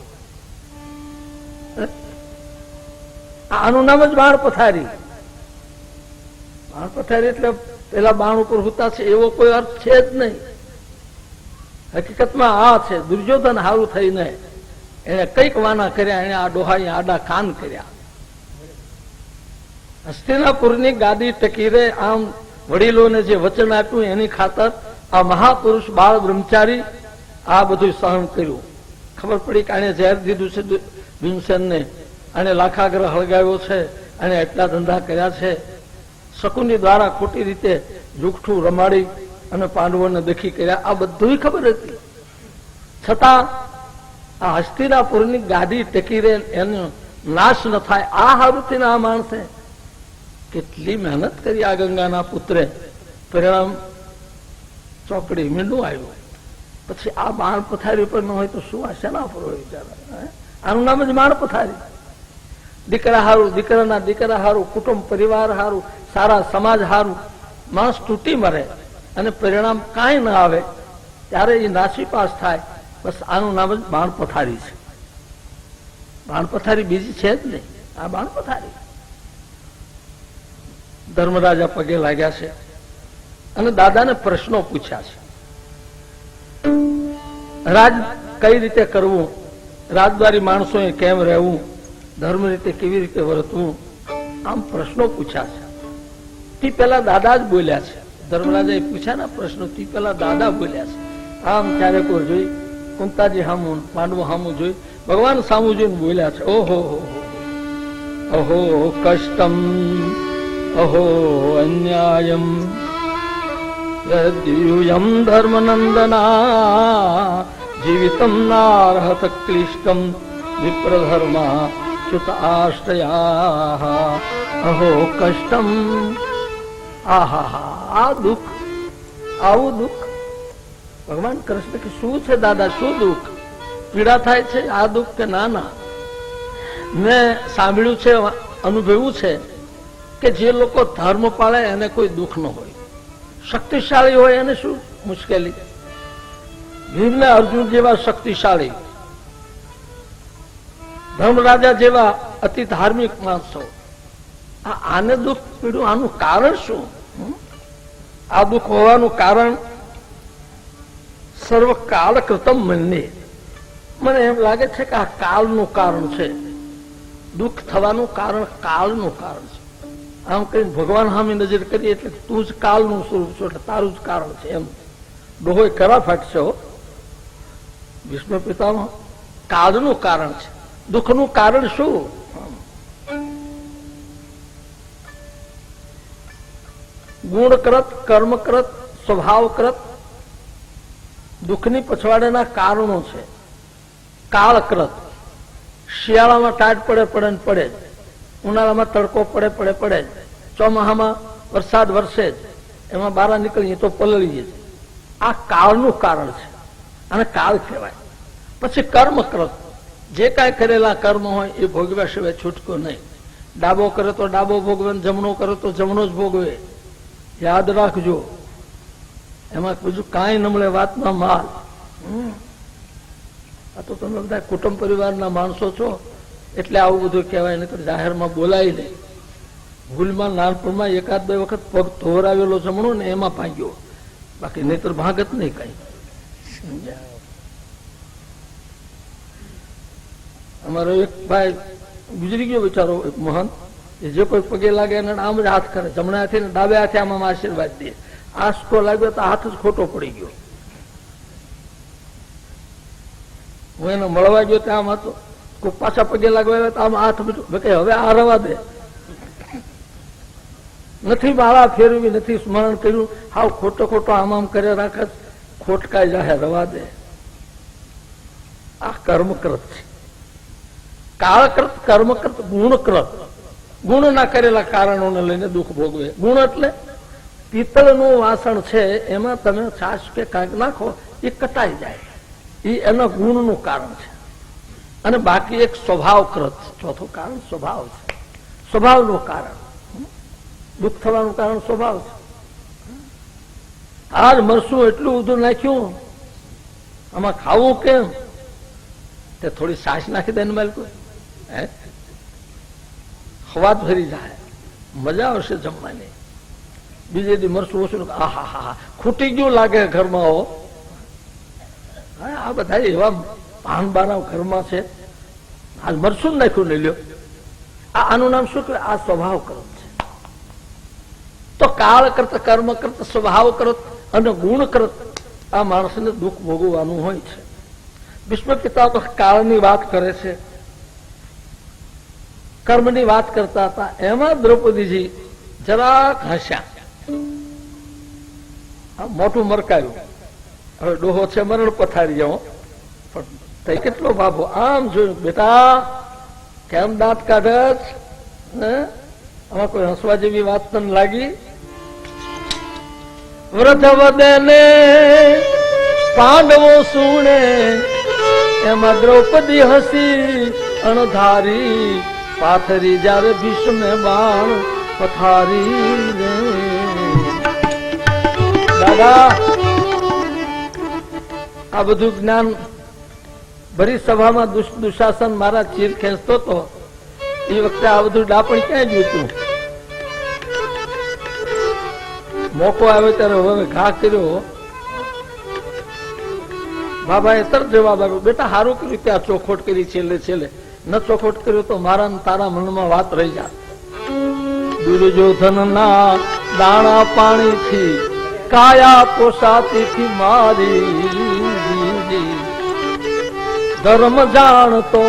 આનું નામ જ બાણ પથારી. બાણ પથારી એટલે પેલા બાણ ઉપર હોતા છે એવો કોઈ અર્થ છે જ નહીં. હકીકતમાં આ છે, દુર્યોધન હારું થઈને એને કઈક વાના કર્યા, એને આ ડોહાઈ આડા કાન કર્યા. હસ્તિનાપુરની ગાદી ટકી રહે આમ વડીલોને જે વચન આપ્યું એની ખાતર આ મહાપુરુષ બાળ બ્રહ્મચારી આ બધું સહન કર્યું. ખબર પડી કે આને ઝેર દીધું છે ભીમસેનને, આને લાખાગ્રહ હળગાવ્યો છે, અને એટલા ધંધા કર્યા છે. શકુની દ્વારા ખોટી રીતે જુઠ્ઠું રમાડી અને પાંડવોને દખી કર્યા, આ બધું ખબર હતી. છતાં આ હસ્તિનાપુરની ગાદી ટકી રહે, એનો નાશ ન થાય આ હારુથી આ માણસે કેટલી મહેનત કરી. આ ગંગાના પુત્રે પરિણામ ચોકડી મીંડું આવ્યું. પછી આ બાણ પથારી પર ન હોય તો શું આ શેના પર હોય? આનું નામ જ બાણ પથારી. દીકરા હારું, દીકરાના દીકરા હારું, કુટુંબ પરિવાર હારું, સારા સમાજ હારું માણસ તૂટી મરે અને પરિણામ કાંઈ ના આવે ત્યારે એ નાસીપાસ થાય. બસ આનું નામ જ બાણ પથારી છે. બાણ પથારી બીજી છે જ નહીં, આ બાણ પથારી. ધર્મરાજા પગે લાગ્યા છે અને દાદાને પ્રશ્નો પૂછ્યા છે. રાજ કઈ રીતે કરવું, રાજદ્વારી માણસોએ કેમ રહેવું, ધર્મ રીતે કેવી રીતે વર્તવું, આમ પ્રશ્નો પૂછ્યા છે. તે પેલા દાદા જ બોલ્યા છે. ધર્મરાજાએ પૂછ્યા ને પ્રશ્નો, તે પેલા દાદા બોલ્યા છે. આમ ક્યારે કોઈ જોઈ, કુંતાજી હામું, પાંડવો હામું જોઈ, ભગવાન સામું જોઈને બોલ્યા છે. ઓહો અહો કષ્ટમ અહો અન્યાયમ યદ્યુયમ ધર્મનંદના જીવિતમ નારહત ક્લિષ્ટમ વિપ્રધર્મા ચ્યુત આશ્રયા અહો કષ્ટમ. આહા, આ દુઃખ, આવું દુઃખ. ભગવાન કૃષ્ણ કે શું છે દાદા, શું દુઃખ, પીડા થાય છે આ દુઃખ કે ના ના? મેં સાંભળ્યું છે, અનુભવ્યું છે કે જે લોકો ધર્મ પાળે એને કોઈ દુઃખ ન હોય, શક્તિશાળી હોય એને શું મુશ્કેલી. ભીમ ને અર્જુન જેવા શક્તિશાળી, ધર્મરાજા જેવા અતિ ધાર્મિક માણસો, આને દુઃખ પીડ્યું, આનું કારણ શું? આ દુઃખ હોવાનું કારણ સર્વ કાળ કૃતમ મને એમ લાગે છે કે આ કાળનું કારણ છે. દુઃખ થવાનું કારણ કાળનું કારણ છે. આમ કઈ ભગવાન સામે નજર કરીએ એટલે તું જ કાળનું સ્વરૂપ છો, એટલે તારું જ કારણ છે એમ ડોહોય ખરા ફાટશે. ભીષ્મ પિતામહ કાળનું કારણ છે. દુઃખનું કારણ શું? ગુણકૃત, કર્મકૃત, સ્વભાવકૃત દુઃખની પછવાડેના કારણો છે. કાળકૃત, શિયાળામાં ટાઢ પડે પડે ને પડે જ, ઉનાળામાં તડકો પડે પડે પડે જ, ચોમાહામાં વરસાદ વરસે જ, એમાં બારા નીકળીએ તો પલળીએ જ. આ કાળનું કારણ છે, અને કાળ કહેવાય. પછી કર્મકૃત, જે કાંઈ કરેલા કર્મ હોય એ ભોગવ્યા સિવાય છૂટકો નહીં. ડાબો કરે તો ડાબો ભોગવે, જમણો કરે તો જમણો જ ભોગવે. યાદ રાખજો, એમાં બીજું કાંઈ નમળે વાતના માલ. આ તો તમે બધા કુટુંબ પરિવારના માણસો છો એટલે આવું બધું કહેવાય, નહીં તો જાહેરમાં બોલાય નહીં. ભૂલમાં નાનપણમાં એકાદ બે વખત પગ ધોરાવેલો જમણો ને એમાં ભાગ્યો, બાકી નહીતર ભાગત નહીં કઈ. અમારો એક ભાઈ ગુજરી ગયો બિચારો, એક મહંત, જે કોઈ પગે લાગે એને આમ જ હાથ કરે, જમણા હાથે ને ડાબે હાથે આમ આશીર્વાદ દે. આસકો લાગ્યો તો હાથ જ ખોટો પડી ગયો. હું એને મળવા ગયો ત્યાં આમ હતો, કોઈ પાછા પગે લાગવા તો આમ હાથ બીજું હવે આ રવા દે. નથી માળા ફેરવી, નથી સ્મરણ કર્યું, હાવ ખોટો ખોટો આમ આમ કરે રાખે, ખોટકાઈ જાય, રવા દે. આ કર્મકૃત છે. કાળકૃત, કર્મકૃત, ગુણકૃત, ગુણ ના કરેલા કારણોને લઈને દુઃખ ભોગવે. ગુણ એટલે પિત્તળનું વાસણ છે, એમાં તમે છાશ કે કાંઈક નાખો એ કટાઈ જાય, એ એના ગુણનું કારણ છે. અને બાકી એક સ્વભાવકૃત, ચોથું કારણ સ્વભાવ છે. સ્વભાવનું કારણ, દુઃખ થવાનું કારણ સ્વભાવ છે. આજ મરસું એટલું બધું નાખ્યું, આમાં ખાવું કેમ? તે થોડી છાશ નાખી દે ને માલિકો, ખવાત ભરી જાય, મજા આવશે જમવાની. બીજે દી મરસું ઓછું, આહા હા ખૂટી ગયું લાગે ઘરમાં. હો આ બધા એવા ભાનબારા ઘરમાં છે, આજ મરસું નાખ્યું નહીં લ્યો. આનું નામ શું કહેવાય? આ સ્વભાવ કૃત છે. તો કાળ કૃત, કર્મ કૃત, સ્વભાવ કૃત અને ગુણ કૃત આ માણસને દુઃખ ભોગવવાનું હોય છે. ભીષ્મ પિતામહ કાળની વાત કરે છે, કર્મની વાત કરતા હતા. એમાં દ્રૌપદીજી જરાક હસ્યા, મોટું મરકાયું. હવે ડોહો છે મરણ પથારી જેવો, પણ તે કેટલો બાબો આમ જોયું, બેટા કેમ દાંત કાઢે? આમાં કોઈ હસવા જેવી વાત તને લાગી? વ્રત વધે ને પાંડવો સુણે, એમાં દ્રૌપદી હસી અણધારી પાથરી જ્યારે ભીષ્મે બાણ પથારી રે દાદા આ બધું જ્ઞાન ભરી સભામાં દુશાસન મારા ચીર ખેંચતો હતો એ વખતે આ બધું ડાપણ ક્યાં ગયું હતું? મોકો આવ્યો ત્યારે હવે ઘા કર્યો. બાબાએ તરત જવાબ આપ્યો, બેટા સારું કર્યું ત્યાં ચોખોટ કરી, છેલ્લે છેલ્લે ન ચોખોટ કર્યું તો મારા ને તારા મનમાં વાત રહી જાય. દુર્યોધન ના દાણા પાણી થી કાયા પોસાતી થી મારી ધર્મ જાણતો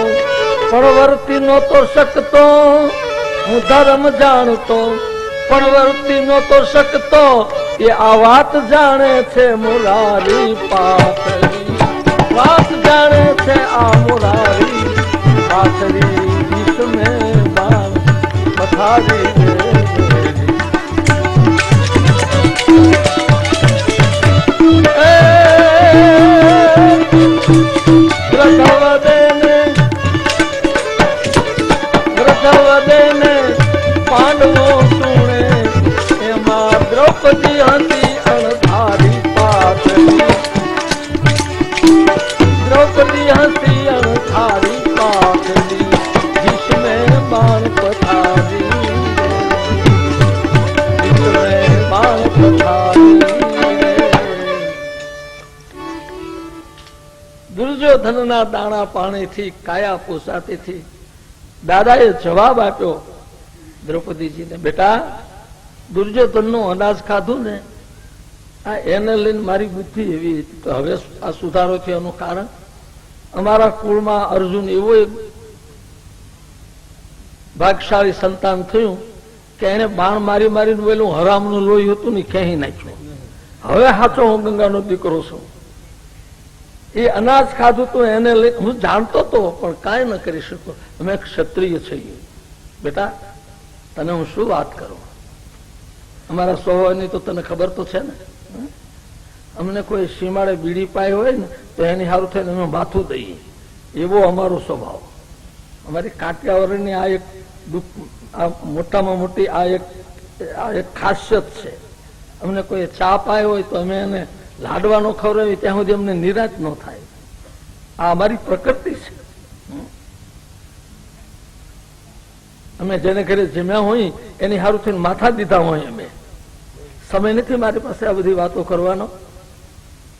પણ વર્તી નહોતો શકતો. હું ધર્મ જાણતો પણ વર્તી નહોતો શકતો. એ આ વાત જાણે છે મુરારી પાથરી, વાત જાણે છે આ મુરારી પાથરી. વિશ્વમે બાણ પથારી પાંડવો સુણે એમાં દ્રૌપદી હતી અણધારી પાથરી. દ્રૌપદી હતી અણધારી પાથરી. વિશ્વમે બાણ પથારી, વિશ્વમે બાણ પથારી. દુર્યોધનના દાણા પાણીથી કાયા પોસાતીથી દાદાએ જવાબ આપ્યો દ્રૌપદીજીને, બેટા દુર્યોધનનું અનાજ ખાધું ને આ એને લઈને મારી બુદ્ધિ એવી હતી. તો હવે આ સુધારો થયો એનું કારણ અમારા કુળમાં અર્જુન એવો એક ભાગશાળી સંતાન થયું કે એને બાણ મારી મારીને પેલું હરામનું લોહી હતું ને ખેંચી નાખ્યું. હવે સાચો હું ગંગાનો દીકરો છું. એ અનાજ ખાધું તો એને લઈ હું જાણતો હતો પણ કાંઈ ન કરી શકો. અમે ક્ષત્રિય છીએ. બેટા તને હું શું વાત કરું? અમારા સ્વભાવની તો તને ખબર તો છે ને. અમને કોઈ સીમાડે બીડી પાઈ હોય ને તો એની સારું થઈને અમે માથું દઈએ, એવો અમારો સ્વભાવ. અમારી કાઠિયાવાડની આ એક મોટામાં મોટી આ એક ખાસિયત છે. અમને કોઈ ચા પાય હોય તો અમે એને લાડવાનો ખવડાવી ત્યાં સુધી અમને નિરાશ ન થાય. આ અમારી પ્રકૃતિ છે. અમે જેને ઘરે જમ્યા હોય એની સારું થઈને માથા દીધા હોય. અમે સમય નથી મારી પાસે આ બધી વાતો કરવાનો.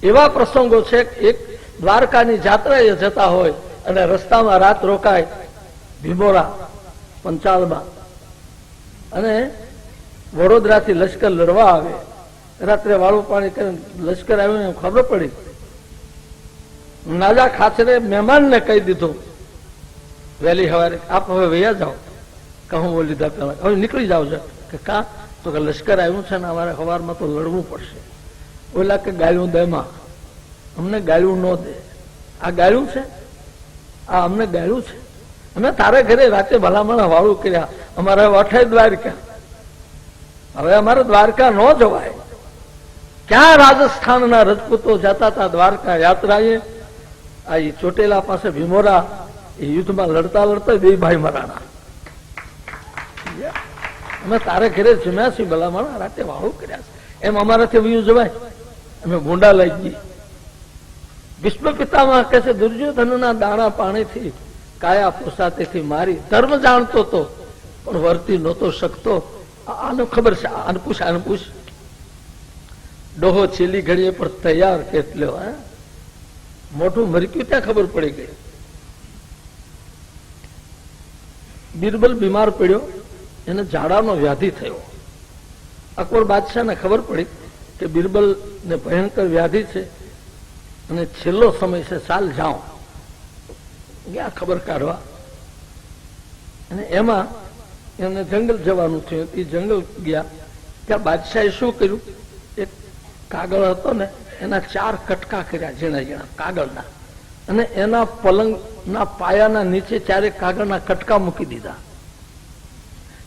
એવા પ્રસંગો છે એક દ્વારકાની જાત્રાએ જતા હોય અને રસ્તામાં રાત રોકાય ભીમોરા પંચાળમાં, અને વડોદરાથી લશ્કર લડવા આવે. રાત્રે વાળું પાણી કરીને લશ્કર આવ્યું ખબર પડી. નાજા ખાચરે મહેમાનને કહી દીધું વહેલી સવારે, આપ હવે વૈયા જાઓ. કહું લીધા પેલા હવે નીકળી જાવ છે કે કા? તો કે લશ્કર આવ્યું છે ને અમારે સવારમાં તો લડવું પડશે. ઓલા કે ગાળ્યું દેમાં, અમને ગાળ્યું ન દે. આ ગાળ્યું છે, આ અમને ગાળ્યું છે. અમે તારે ઘરે રાતે ભલામણ વાળું કર્યા. અમારે અઠે દ્વારકા, હવે અમારે દ્વારકા ન જવાય. ક્યાં રાજસ્થાનના રજપૂતો જતા હતા દ્વારકા યાત્રાએ. આ ચોટેલા પાસે ભીમોરા એ યુદ્ધમાં લડતા લડતા બે ભાઈ મરાણા. અમે તારે ઘરે જમ્યા છીએ ભલામણ રાતે વાળું કર્યા છે. એમ અમારાથી વયું જવાય? અમે ગુંડા લઈ ગઈ. વિશ્વ પિતામાં કહે છે દુર્યોધનના દાણા પાણીથી કાયા પોસાતીથી મારી. ધર્મ જાણતો હતો પણ વર્તી નહોતો શકતો. આને ખબર છે, આને પૂછ, આને પૂછ. ડોહો છેલ્લી ઘડીએ પણ તૈયાર કેટલો. મોટું મરક્યું ત્યાં ખબર પડી ગઈ. બિરબલ બીમાર પડ્યો, એને ઝાડાનો વ્યાધિ થયો. અકબર બાદશાહને ખબર પડી કે બિરબલ ને ભયંકર વ્યાધિ છે અને છેલ્લો સમય છે, ચાલ જાઓ. ગયા ખબર કાઢવા. અને એમાં એમને જંગલ જવાનું થયું. એ જંગલ ગયા ત્યાં બાદશાહે શું કર્યું, એક કાગળ હતો ને એના 4 કટકા કર્યા ઝીણા ઝીણા કાગળના, અને એના પલંગના પાયાના નીચે 4 કાગળના કટકા મૂકી દીધા.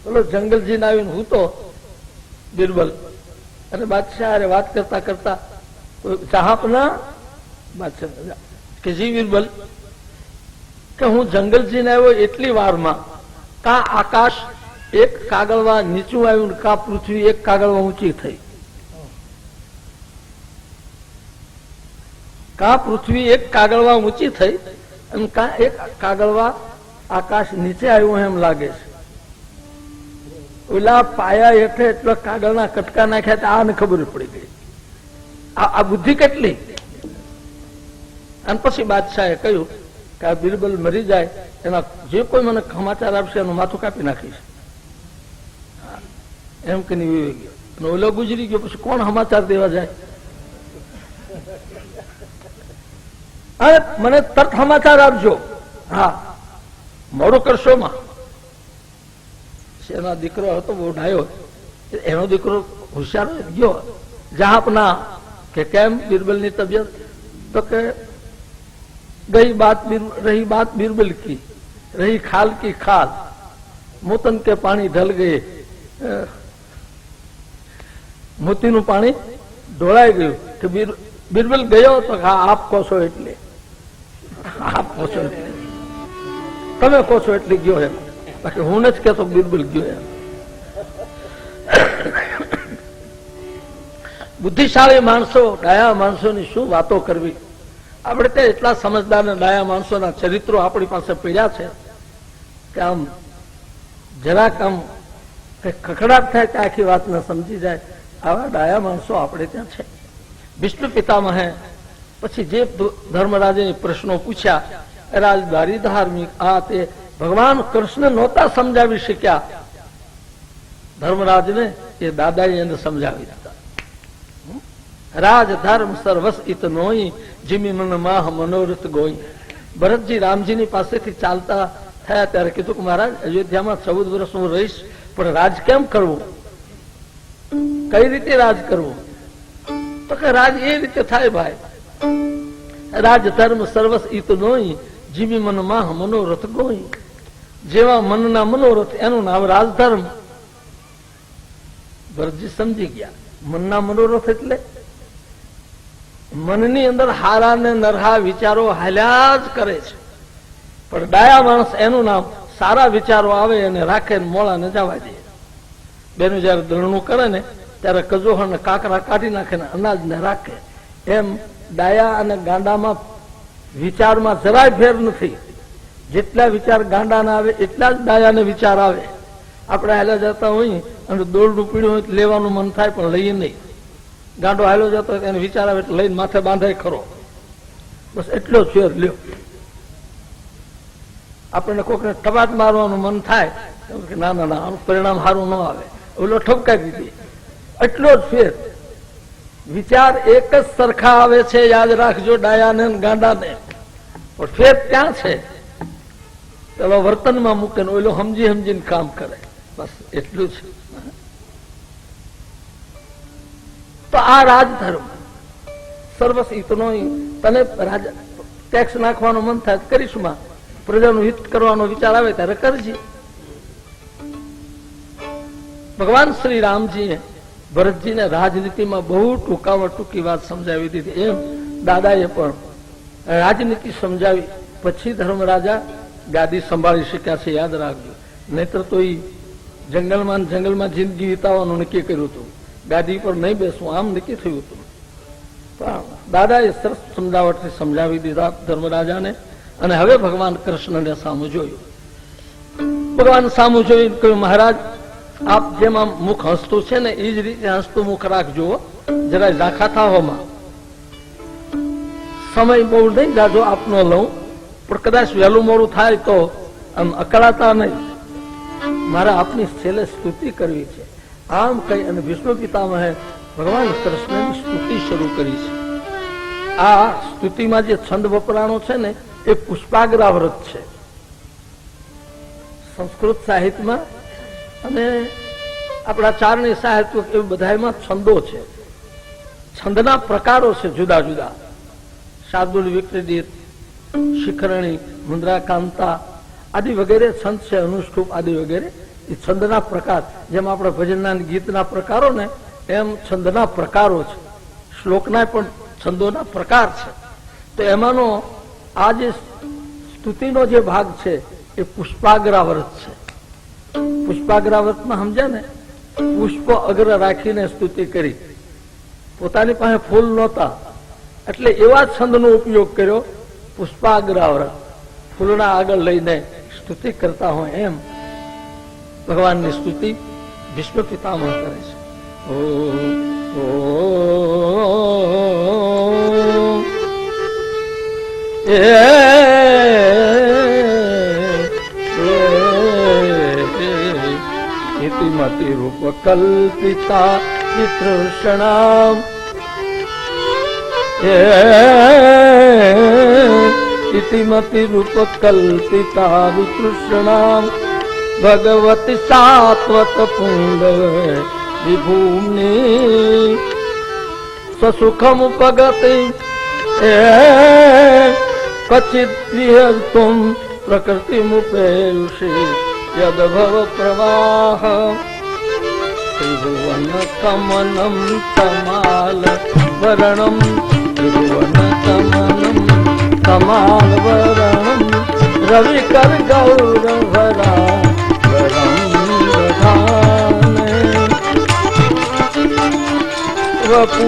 બોલો જંગલજીને આવીને હું તો બિરબલ અને બાદશાહ વાત કરતા કરતા ચાહપના બાદશાહ કે જી બિરબલ કે હું જંગલજીને આવ્યો એટલી વારમાં કા આકાશ એક કાગળવા નીચું આવ્યું, કા પૃથ્વી એક કાગળવા ઊંચી થઈ. કા પૃથ્વી એક કાગળવા ઊંચી થઈ અને કા એક કાગળવા આકાશ નીચે આવ્યું એમ લાગે છે. ઓલા પાયા હેઠે એટલા કાગળના કટકા નાખ્યા તો આને ખબર પડી ગઈ આ બુદ્ધિ કેટલી. અને પછી બાદશાહે કહ્યું કે આ બિરબલ મરી જાય એના જે કોઈ મને સમાચાર આપશે એનું માથું કાપી નાખીશ. એમ કે નહીં ઓલો ગુજરી ગયો પછી કોણ સમાચાર દેવા જાય? અરે મને તરત સમાચાર આપજો. હા, મોડું કરશો માં. એનો દીકરો હતો બહુ ડાયો, એનો દીકરો હોશિયાર ગયો જહાપના કે કેમ બિરબલની તબિયત? તો કે रही बात बीरबल की, रही खाल की खाल, मोतन के पानी ढल गए, મોતીનું પાણી ઢોળાઈ ગયું. કે બિરબલ ગયો તો આપ કહો છો એટલે, આપ કહો છો એટલે, તમે કહો છો એટલે ગયો એમ, બાકી હું નથી કહેતો બિરબલ ગયો એમ. બુદ્ધિશાળી માણસો, ડાયા માણસોની શું વાતો કરવી. આપણે ત્યાં એટલા સમજદાર અને ડાયા માણસોના ચરિત્રો આપણી પાસે પીડ્યા છે કે આમ જરાક આમ ખખડાટ થાય કે આખી વાત ન સમજી જાય. આવા ડાયા માણસો આપણે ત્યાં છે. વિષ્ણુ પિતામહે પછી જે ધર્મરાજે પ્રશ્નો પૂછ્યા, રાજદારી ધાર્મિક આ તે ભગવાન કૃષ્ણ નહોતા સમજાવી શક્યા, ધર્મરાજને એ દાદાએ એને સમજાવી દીધા. રાજ ધર્મ સર્વસ ઇત નોઈ, જીમી મન માહ મનોરથ ગોઈ. ભરતજી રામજીની પાસેથી ચાલતા થયા ત્યારે કીધું કે મહારાજ અયોધ્યામાં 14 વર્ષ હું રહીશ, પણ રાજ કેમ કરવું, કઈ રીતે રાજ કરવું? તો કે રાજ એ રીતે થાય ભાઈ, રાજ ધર્મ સર્વસ ઇત નોઈ, જીમી મન માહ મનોરથ ગોઈ. જેવા મનના મનોરથ એનું નામ રાજધર્મ. ભરતજી સમજી ગયા મનના મનોરથ એટલે મનની અંદર હારા ને નરહા વિચારો હાલ્યા જ કરે છે, પણ ડાયા માણસ એનું નામ સારા વિચારો આવે અને રાખે મોળા ને જવા દે. બેનું જયારે દળનું કરે ને ત્યારે કજોહર ને કાકરા કાઢી નાખે ને અનાજ ને રાખે. એમ ડાયા અને ગાંડામાં વિચારમાં જરાય ફેર નથી. જેટલા વિચાર ગાંડા ના આવે એટલા જ ડાયા ને વિચાર આવે. આપણે હાલ્યા જતા હોય અને દોરડું પીડ્યું હોય લેવાનું મન થાય પણ લઈએ નહીં. ગાંડો હાલ્યો જતો હોય એને વિચાર આવે એટલે લઈને માથે બાંધાય ખરો, બસ એટલો જ ફેર લ્યો. આપણને કોકને ટપાટ મારવાનું મન થાય કે ના ના ના આનું પરિણામ સારું ન આવે, ઓલો ઠપકાઈ દીધી, એટલો જ ફેર. વિચાર એક જ સરખા આવે છે, યાદ રાખજો, ડાયાને ગાંડાને. પણ ફેર ત્યાં છે, પેલો વર્તનમાં મૂકે ને ઓલો સમજી સમજીને કામ કરે, બસ એટલું છે. તો આ રાજધર્મ સર્વસ હિતનો. તને ટેક્સ નાખવાનું મન થાય કરીશું માં, પ્રજાનું હિત કરવાનો વિચાર આવે ત્યારે કરજે. ભગવાન શ્રી રામજીએ ભરતજીને રાજનીતિમાં બહુ ટૂંકામાં ટૂંકી વાત સમજાવી દીધી. એમ દાદાએ પણ રાજનીતિ સમજાવી. પછી ધર્મરાજા ગાદી સંભાળી શક્યા છે, યાદ રાખજો. નહીતર તો એ જંગલમાં જિંદગી વિતાવવાનું નક્કી કર્યું હતું, ગાદી પર નહીં બેસવું આમ નક્કી થયું હતું. પણ દાદાએ સરસ સમજાવટથી સમજાવી દીધા ધર્મરાજાને. અને હવે ભગવાન કૃષ્ણને સામું જોયું. ભગવાન સામું જોયું કહ્યું, મહારાજ આપ જેમ આમ મુખ હસતું છે ને એ જ રીતે હસતું મુખ રાખજો, જરા ઝાંખા થાવમાં. સમય બહુ નહીં જાજો આપનો લઉં, પણ કદાચ વહેલું મોડું થાય તો આમ અકળાતા નહીં. મારે આપની છેલ્લે સ્તુતિ કરવી છે. આમ કહી અને વિષ્ણુ પિતામહે ભગવાન કૃષ્ણની સ્તુતિ શરૂ કરી છે. આ સ્તુતિમાં જે છંદ વપરાણો છે ને એ પુષ્પાગ્રા વ્રત છે. સંસ્કૃત સાહિત્યમાં અને આપણા ચારણી સાહિત્ય એ બધામાં છંદો છે, છંદના પ્રકારો છે જુદા જુદા. શાર્દુલ, વિક્રદીપ, શિખરણી, મુદ્રાકાંતા આદિ વગેરે છંદ છે, અનુષ્ઠુપ આદિ વગેરે. એ છંદના પ્રકાર, જેમ આપણે ભજનના ગીતના પ્રકારો ને એમ છંદના પ્રકારો છે. શ્લોકના પણ છંદોના પ્રકાર છે. તો એમાંનો આ જે સ્તુતિનો જે ભાગ છે એ પુષ્પાગ્રા વ્રત છે. પુષ્પાગ્રાવતમાં સમજ્યા ને, પુષ્પ અગ્ર રાખીને સ્તુતિ કરી. પોતાની પાસે ફૂલ નહોતા એટલે એવા છંદનો ઉપયોગ કર્યો, પુષ્પાગ્રાવ્રત, ફૂલના આગળ લઈને સ્તુતિ કરતા હોય એમ ભગવાનની સ્તુતિ ભીષ્મ પિતામહ કરે છે. ઇતિમતિ રૂપ કલ્પિતા વિતૃષણામ, ઇતિમતિ રૂપ કલ્પિતા વિતૃષણામ ભગવતી સાત્વત પુંગ વિભૂમિ સ્વસુખમુપગતિ ક્વચિદ વિહર્તુમ પ્રકૃતિમુપેયુષી યદભવ પ્રવાહ ત્રિભુવન કમનમ કમાલ વરણમ, ત્રિભુવન કમનમ કમાલ વરણમ રવિકર ગૌરવરા વપુ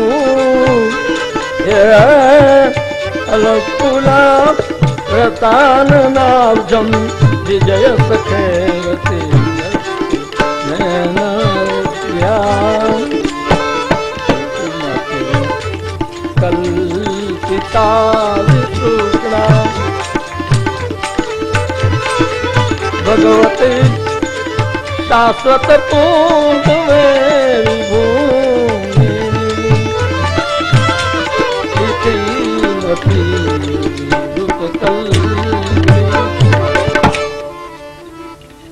અલકુલા રતાનનાબ્જમ વિજય સખેરતી કલ્પિતા વિતૃષ્ણા ભગવતી શાશ્વત પૂર્વે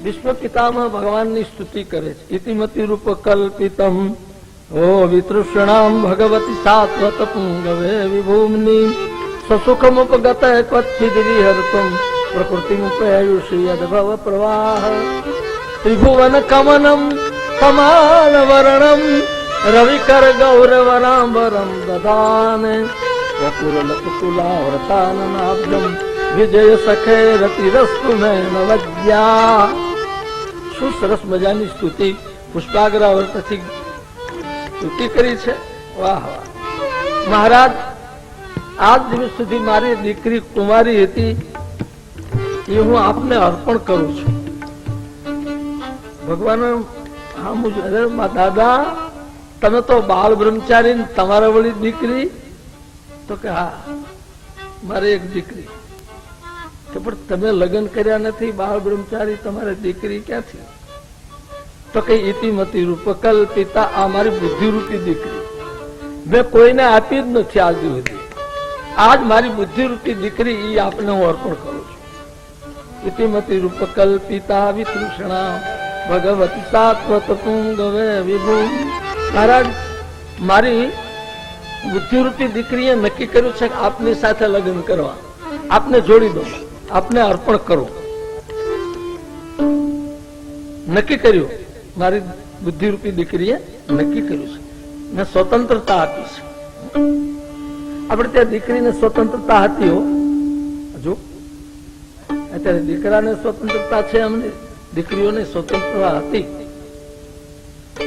વિશ્વ પિતામહ ભગવાનની સ્તુતિ કરે છે. ઇતિમતિ રૂપ કલ્પિતમ ઓ વિતૃષણામ ભગવતી સાત્વત પુંગવે વિભૂમિ સસુખમુપગત ક્વચિદ વિહર્તુમ પ્રકૃતિમુપેયુષી યદભવ પ્રવાહ ત્રિભુવન કમનમ કમાલ વર્ણમ રવિકર ગૌરવરાંબરમ દદાને વપુરલકુલાવ્રતાનનાબ્જમ વિજય સખે રતિરસ્તુ નૈનવજ્યા. શું સરસ મજાની સ્તુતિ પુષ્પાગ્રાવ્રતથી સ્તુતિ કરી છે. વાહ વાહ મહારાજ, આજ દિવસ સુધી મારી દીકરી કુમારી હતી એ હું આપને અર્પણ કરું છું. ભગવાન દાદા તમે તો બાળ બ્રહ્મચારી, તમારા વળી દીકરી? તો કે હા મારે એક દીકરી. પણ તમે લગ્ન કર્યા નથી, બાળ બ્રહ્મચારી, તમારે દીકરી ક્યાંથી? તો કે ઇતિમતિ રૂપ કલ્પિતા, આ મારી બુદ્ધિરૂપી દીકરી મેં કોઈને આપી જ નથી આજ સુધી. આજ મારી બુદ્ધિરૂપી દીકરી એ આપને હું અર્પણ કરું છું. ઇતિમતિ રૂપ કલ્પિતા વિતૃષણા ભગવતી સાત્વત પુંગવે વિભૂ. મહારાજ, મારી બુદ્ધિરૂપી દીકરીએ નક્કી કર્યું છે કે આપની સાથે લગ્ન કરવા, આપને જોડી દો, આપને અર્પણ કરો. નક્કી કર્યું, મારી બુદ્ધિરૂપી દીકરીએ નક્કી કર્યું છે. મેં સ્વતંત્રતા આપી છે. આપણે ત્યાં દીકરીને સ્વતંત્રતા હતી હો. જો અત્યારે દીકરાને સ્વતંત્રતા છે, અમને દીકરીઓને સ્વતંત્રતા હતી.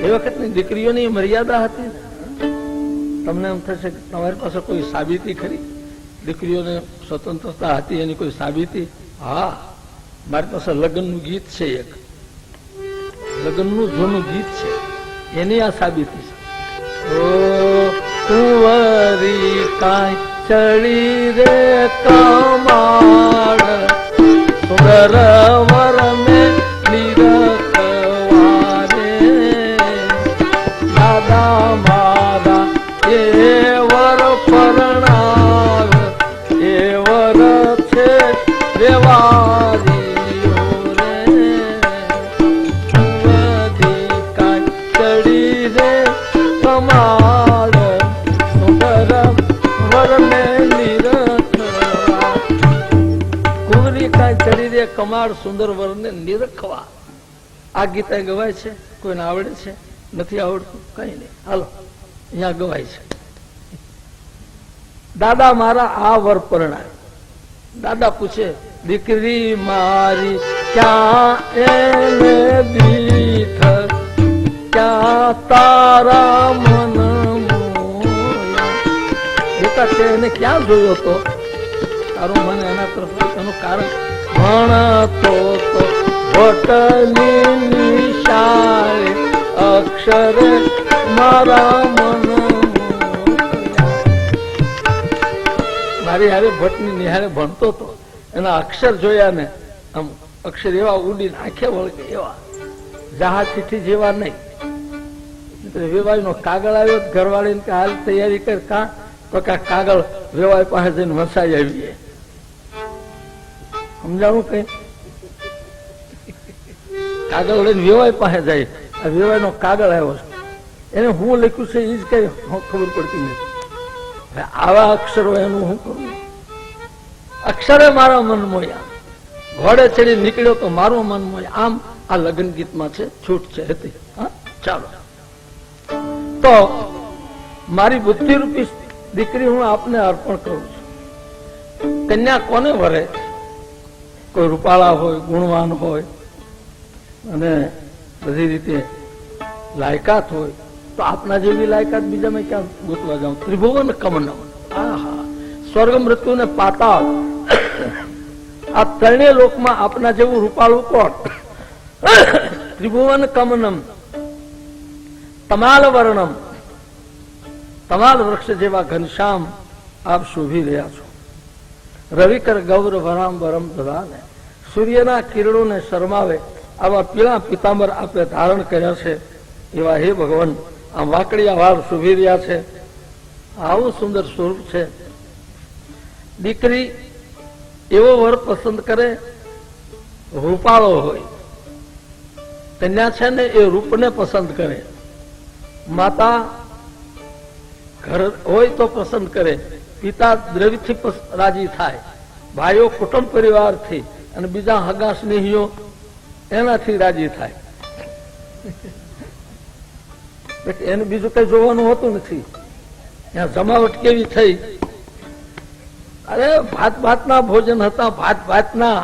એ વખતની દીકરીઓની મર્યાદા હતી. તમને એમ થશે કે તમારી પાસે કોઈ સાબિતી ખરી દીકરીઓને સ્વતંત્રતા હતી એની કોઈ સાબિતી? હા, મારી પાસે લગ્નનું ગીત છે, એક લગ્નનું જૂનું ગીત છે, એની આ સાબિતી છે. ઓ કુંવરી કાંઈ ચડી રે કમાડ સુંદર વરને નિરખવારે દાદા મારા એ વર પરણાવ એ વર છે દેવારીઓ રે કુંવરી કાંઈ ચડી રે કમાડ સુંદર વરને નિરખવા. કુંવરી કાંઈ ચડી રે કમાડ સુંદર વરને નિરખવા. આ ગીતા ગવાય છે. કોઈને આવડે છે? નથી આવડતું? કઈ નહીં, હાલો અહીંયા ગવાય છે. દાદા મારા આ વર પરણાય. દાદા પૂછે દીકરી મારી ક્યાં એને દીઠ ક્યાં તારા મન મોયા. એને ક્યાં જોયો તો તારું મન એના તરફ એનું કારણ ભણતો તો હોટલી નિશાળે અક્ષરે મારા મન મારી હારે ભટ્ટની નિહાળે ભણતો હતો એના અક્ષર જોયા ને આમ અક્ષર એવા ઉડીને આંખે વળગે એવા જહાજ ચીઠી જેવા નહીં. વેવાઈ નો કાગળ આવ્યો ઘરવાળી ને હાલ તૈયારી કર કા તો કાગળ વેવાઈ પાસે જઈને વસાઈ આવીએ. સમજાવું કઈ કાગળ લઈને વેવાઈ પાસે જાય. આ વેવાઈ નો કાગળ આવ્યો છે એને હું લખ્યું છે એ જ કઈ ખબર પડતી નથી. આવા અક્ષરો એનું હું કરું. અક્ષરે મારા મન મોયા ઘોડે ચડી નીકળ્યો તો મારું મન મોયા. આમ આ લગ્ન ગીતમાં છે છૂટ છે હતી. ચાલો તો મારી બુદ્ધિ રૂપી દીકરી હું આપને અર્પણ કરું છું. કન્યા કોને વરે? કોઈ રૂપાળા હોય, ગુણવાન હોય અને બધી રીતે લાયકાત હોય તો આપના જેવી લાયકાત બીજામાં ક્યાં ગોતવા જાઉં? ત્રિભુવન કમનમ, આહા સ્વર્ગ મૃત્યુ ને પાતાળ આ ત્રણેય લોકમાં આપના જેવું રૂપાળું કોણ? ત્રિભુવન કમનમ તમાલ વર્ણમ, તમાલ વૃક્ષ જેવા ઘનશ્યામ આપ શોભી રહ્યા છો. રવિકર ગૌર વરામ વરમ દદાને, સૂર્યના કિરણોને શરમાવે આવા પીળા પિતાંબર આપે ધારણ કર્યા છે એવા હે ભગવાન આ વાકડિયા વાળ શોભી રહ્યા છે. આવું સુંદર સ્વરૂપ છે. દીકરી એવો વર પસંદ કરે રૂપાળો હોય. કન્યા છે ને એ રૂપને પસંદ કરે. માતા ઘર હોય તો પસંદ કરે, પિતા દ્રવ્યથી રાજી થાય, ભાઈઓ કુટુંબ પરિવારથી અને બીજા હગા સ્નેહીઓ એનાથી રાજી થાય. એને બીજું કઈ જોવાનું હોતું નથી. ત્યાં જમાવટ કેવી થઈ? અરે ભાત ભાતના ભોજન હતા, ભાત ભાતના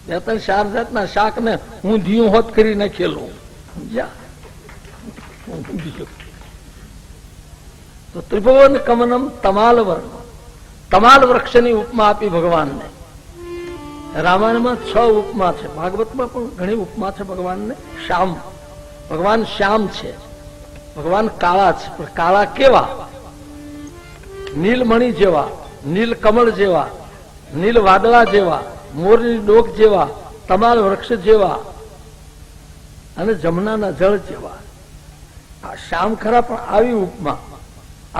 બે ત્રણ ચાર જાતના શાક ને હું ધીયું હોત કરી નાખેલું. તો ત્રિભુવન કમનમ તમાલ વર્ણ, તમાલ વૃક્ષની ઉપમા આપી ભગવાનને. રામાયણમાં 6 ઉપમા છે, ભાગવતમાં પણ ઘણી ઉપમા છે ભગવાનને. શ્યામ, ભગવાન શ્યામ છે, ભગવાન કાળા છે. પણ કાળા કેવા? નીલમણી જેવા, નીલ કમળ જેવા, નીલ વાદળા જેવા, મોરની ડોક જેવા, તમાલ વૃક્ષ જેવા અને જમનાના જળ જેવા. આ શ્યામ ખરા, પણ આવી ઉપમા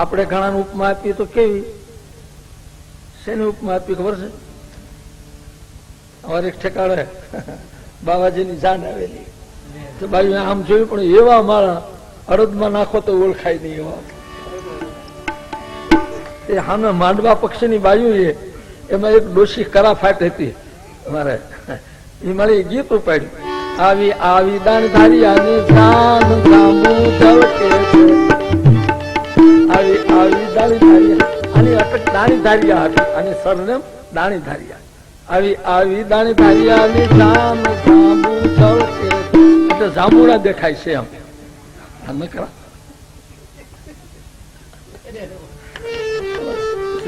આપણે ઘણા ઉપમા આપીએ તો કેવી? શેની ઉપમા આપી ખબર છે? અમારે એક ઠેકાણે બાબાજીની જાન આવેલી તો બાજુ આમ જોયું પણ એવા મારા અડદમાં નાખો તો ઓળખાય નહીં એવા. એ સામે માંડવા પક્ષીની બાજુ એમાં એક ડોશી કરાફાટ હતી મારે, એ મારી ગીત ઉપાડ્યું. આવી આવી દાન ધારિયાની જાન જાંબુ ઝળકે છે. આવી આવી દાણી ધારિયા, આની અટક દાણી ધારિયા હતી, આની સરનેમ દાણી ધારિયા. આવી આવી દાણી ધારિયાની જાન જાંબુ ઝળકે એટલે જાંબુડા દેખાય છે એમ. નકરા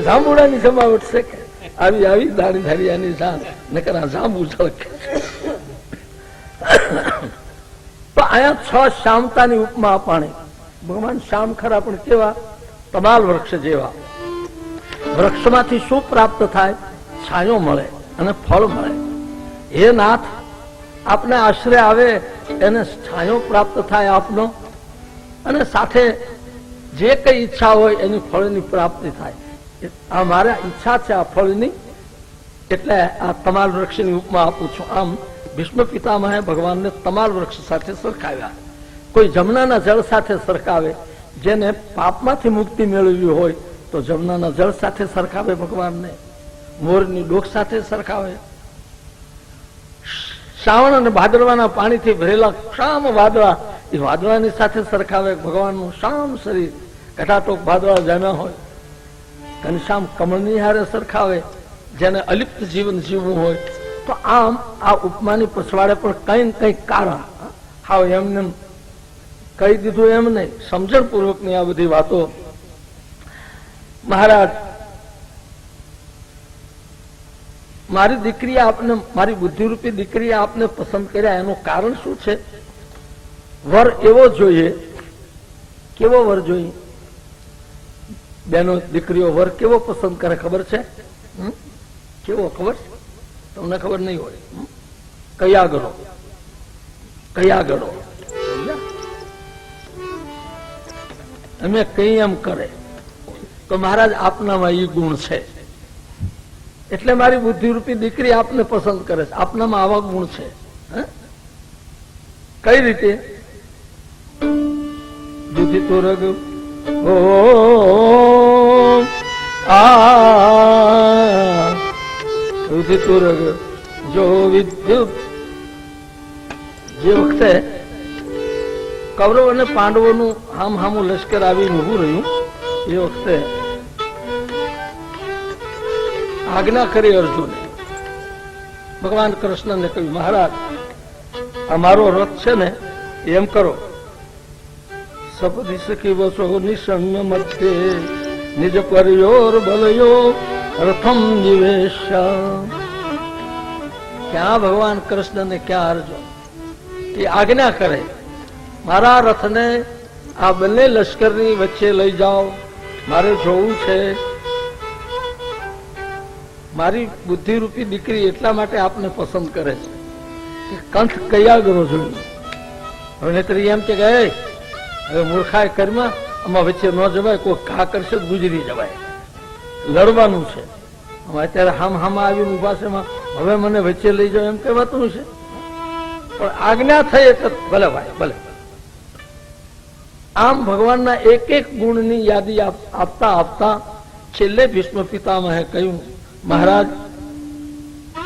જાંબુડાની જમાવટ છે કે આવી આવી દાણી ધારિયાની જાન નકરા જાંબુ ઝળકે. તો અહીંયા 6 શ્યામતાની ઉપમા અપાણી. ભગવાન શ્યામ ખરા, પણ કેવા? તમાલ વૃક્ષ જેવા. વૃક્ષમાંથી શું પ્રાપ્ત થાય? છાંયો મળે અને ફળ મળે. હે નાથ, આપને આશ્રય આવે એને છાંયો પ્રાપ્ત થાય આપનો, અને સાથે જે કઈ ઈચ્છા હોય એની ફળની પ્રાપ્તિ થાય. આ મારે ઈચ્છા છે આ ફળની, એટલે આ તમાલ વૃક્ષની ઉપમા આપું છું. આમ ભીષ્મ પિતામહે ભગવાનને તમાલ વૃક્ષ સાથે સરખાવ્યા. કોઈ જમનાના જળ સાથે સરખાવે, જેને પાપમાંથી મુક્તિ મેળવી હોય તો જમનાના જળ સાથે સરખાવે ભગવાનને, મોરની ડોક સાથે સરખાવે, શ્રાવણ અને ભાદરવાના પાણીથી ભરેલા શામ વાદળા એ વાદળાની સાથે સરખાવે ભગવાનનું શામ શરીર, ઘટાટોક વાદળા જામ્યા હોય. ઘનશ્યામ કમળની હારે સરખાવે, જેને અલિપ્ત જીવન જીવવું હોય તો આમ આ ઉપમાની પછવાડે પણ કઈ ને કઈ કારણ, હાવ એમને કહી દીધું એમ નહીં, સમજણ પૂર્વકની આ બધી વાતો. મહારાજ, મારી દીકરી આપને, મારી બુદ્ધિરૂપી દીકરી આપને પસંદ કર્યા એનું કારણ શું છે? વર એવો જોઈએ. કેવો વર જોઈએ? બેનો દીકરીઓ વર કેવો પસંદ કરે ખબર છે? કેવો ખબર છે? તમને ખબર નહીં હોય. કયા ગણો, કયા ગણો અમે કઈ એમ કરે તો મહારાજ આપનામાં એ ગુણ છે એટલે મારી બુદ્ધિરૂપી દીકરી આપને પસંદ કરે છે. આપનામાં આવા ગુણ છે. કઈ રીતે? દુધિ તો રગ ઓ દુધિ તો રગ જો વિદ્યુત. જે વખતે કૌરવ અને પાંડવોનું હામ હામું લશ્કર આવીને ઉભું રહ્યું એ વખતે આજ્ઞા કરી અર્જુને. ભગવાન કૃષ્ણને કહ્યું, મહારાજ અમારો રથ છે ને એમ કરો, સપદી સખી વસો નિસંગ મધ્યે નિજ પરયોર બલયો રથમ નિવેશ. ક્યાં ભગવાન કૃષ્ણ ને ક્યાં અર્જુન એ આજ્ઞા કરે, મારા રથને આ બંને લશ્કરની વચ્ચે લઈ જાઓ, મારે જોવું છે. મારી બુદ્ધિરૂપી દીકરી એટલા માટે આપને પસંદ કરે છે કે કંઠ કયા ગરો જોયું. હવે નહીતર એમ કે હવે મૂર્ખાય કર્મમાં આમાં વચ્ચે ન જવાય, કોઈ ઘા કરશે તો ગુજરી જવાય. લડવાનું છે. અત્યારે હામ હામાં આવીને ઉભા છે, હવે મને વચ્ચે લઈ જાઓ એમ કહેવાતું છે. પણ આજ્ઞા થઈ એટલે ભલે ભાઈ ભલે. આમ ભગવાનના એક એક ગુણની યાદી આપતા આપતા છેલ્લે ભીષ્મ પિતામહે કહ્યું, મહારાજ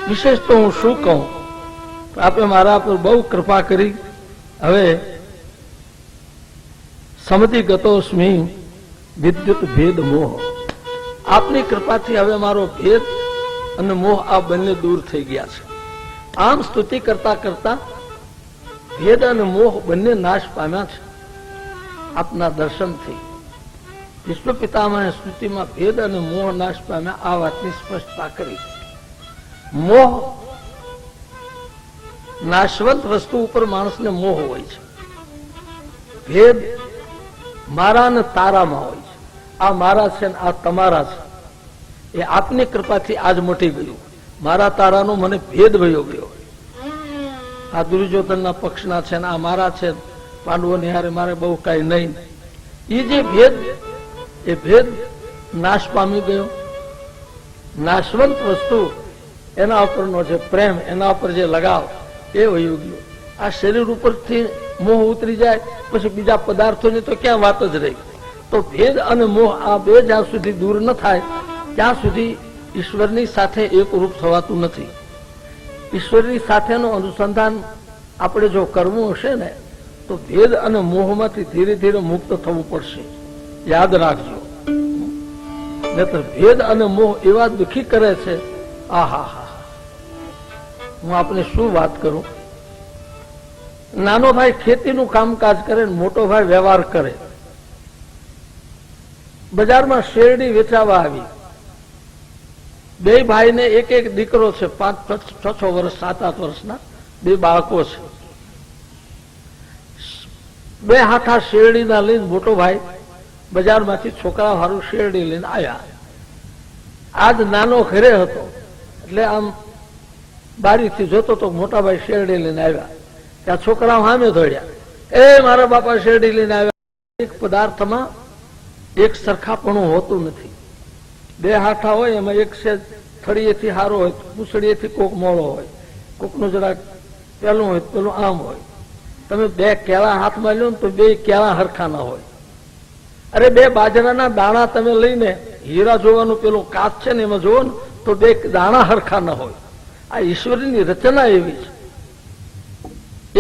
વિશેષ તો હું શું કહું, આપે મારા પર બહુ કૃપા કરી. હવે સમધિ ગતોસ્મી વિદ્યુત ભેદ મોહ. આપની કૃપાથી હવે મારો ભેદ અને મોહ આ બંને દૂર થઈ ગયા છે. આમ સ્તુતિ કરતા કરતા ભેદ અને મોહ બંને નાશ પામ્યા છે આપના દર્શનથી. વિશ્વ પિતામહે સ્તુતિમાં ભેદ અને મોહ નાશ પામ્યા આ વાતની સ્પષ્ટતા કરી. મોહ નાશવંત વસ્તુ ઉપર માણસને મોહ હોય છે. ભેદ મારા ને તારામાં હોય છે. આ મારા છે ને આ તમારા છે. એ આપની કૃપાથી આજ મટી ગયું. મારા તારાનો મને ભેદ ભયો ગયો. આ દુર્યોધનના પક્ષના છે ને આ મારા છે, પાંડવોની હારે મારે બહુ કઈ નહીં. એ જે ભેદ, એ ભેદ નાશ પામી ગયો. નાશવંત વસ્તુ એના ઉપરનો જે પ્રેમ, એના ઉપર જે લગાવ એ વયું ગયો. આ શરીર ઉપરથી મોહ ઉતરી જાય પછી બીજા પદાર્થોની તો ક્યાં વાત જ રહી. તો ભેદ અને મોહ આ બે જ્યાં સુધી દૂર ન થાય ત્યાં સુધી ઈશ્વરની સાથે એકરૂપ થવાતું નથી. ઈશ્વરની સાથેનું અનુસંધાન આપણે જો કરવું હશે ને તો ભેદ અને મોહમાંથી ધીરે ધીરે મુક્ત થવું પડશે. યાદ રાખજો. નહીતર ભેદ અને મોહ એવા દુઃખી કરે છે. આહા, હું આપને શું વાત કરું. નાનો ભાઈ ખેતીનું કામકાજ કરે, મોટો ભાઈ વ્યવહાર કરે. બજારમાં શેરડી વેચાવા આવી. બે ભાઈને એક એક દીકરો છે, 5-6 વર્ષ 7-8 વર્ષના બે બાળકો છે. બે હાથા શેરડીના લઈને મોટો ભાઈ બજારમાંથી છોકરા હારું શેરડી લઈને આવ્યા. આજ નાનો ઘરે હતો એટલે આમ બારીથી જોતો તો મોટા ભાઈ શેરડી લઈને આવ્યા. ત્યાં છોકરાઓ સામે દોડ્યા, એ મારા બાપા શેરડી લઈને આવ્યા. એક પદાર્થમાં એક સરખાપણું હોતું નથી. બે હાથા હોય એમાં એક છે થળીએથી હારો હોય, પૂછડીએથી કોક મોળો હોય, કોકનું જરાક પેલું હોય, પેલું આમ હોય. તમે બે કેળા હાથમાં લો ને તો બે કેળા હરખા ના હોય. અરે બે બાજરાના દાણા તમે લઈને હીરા જોવાનું પેલું કાચ છે ને એમાં જોવો ને તો બે દાણા હરખા ના હોય. આ ઈશ્વરની રચના એવી છે,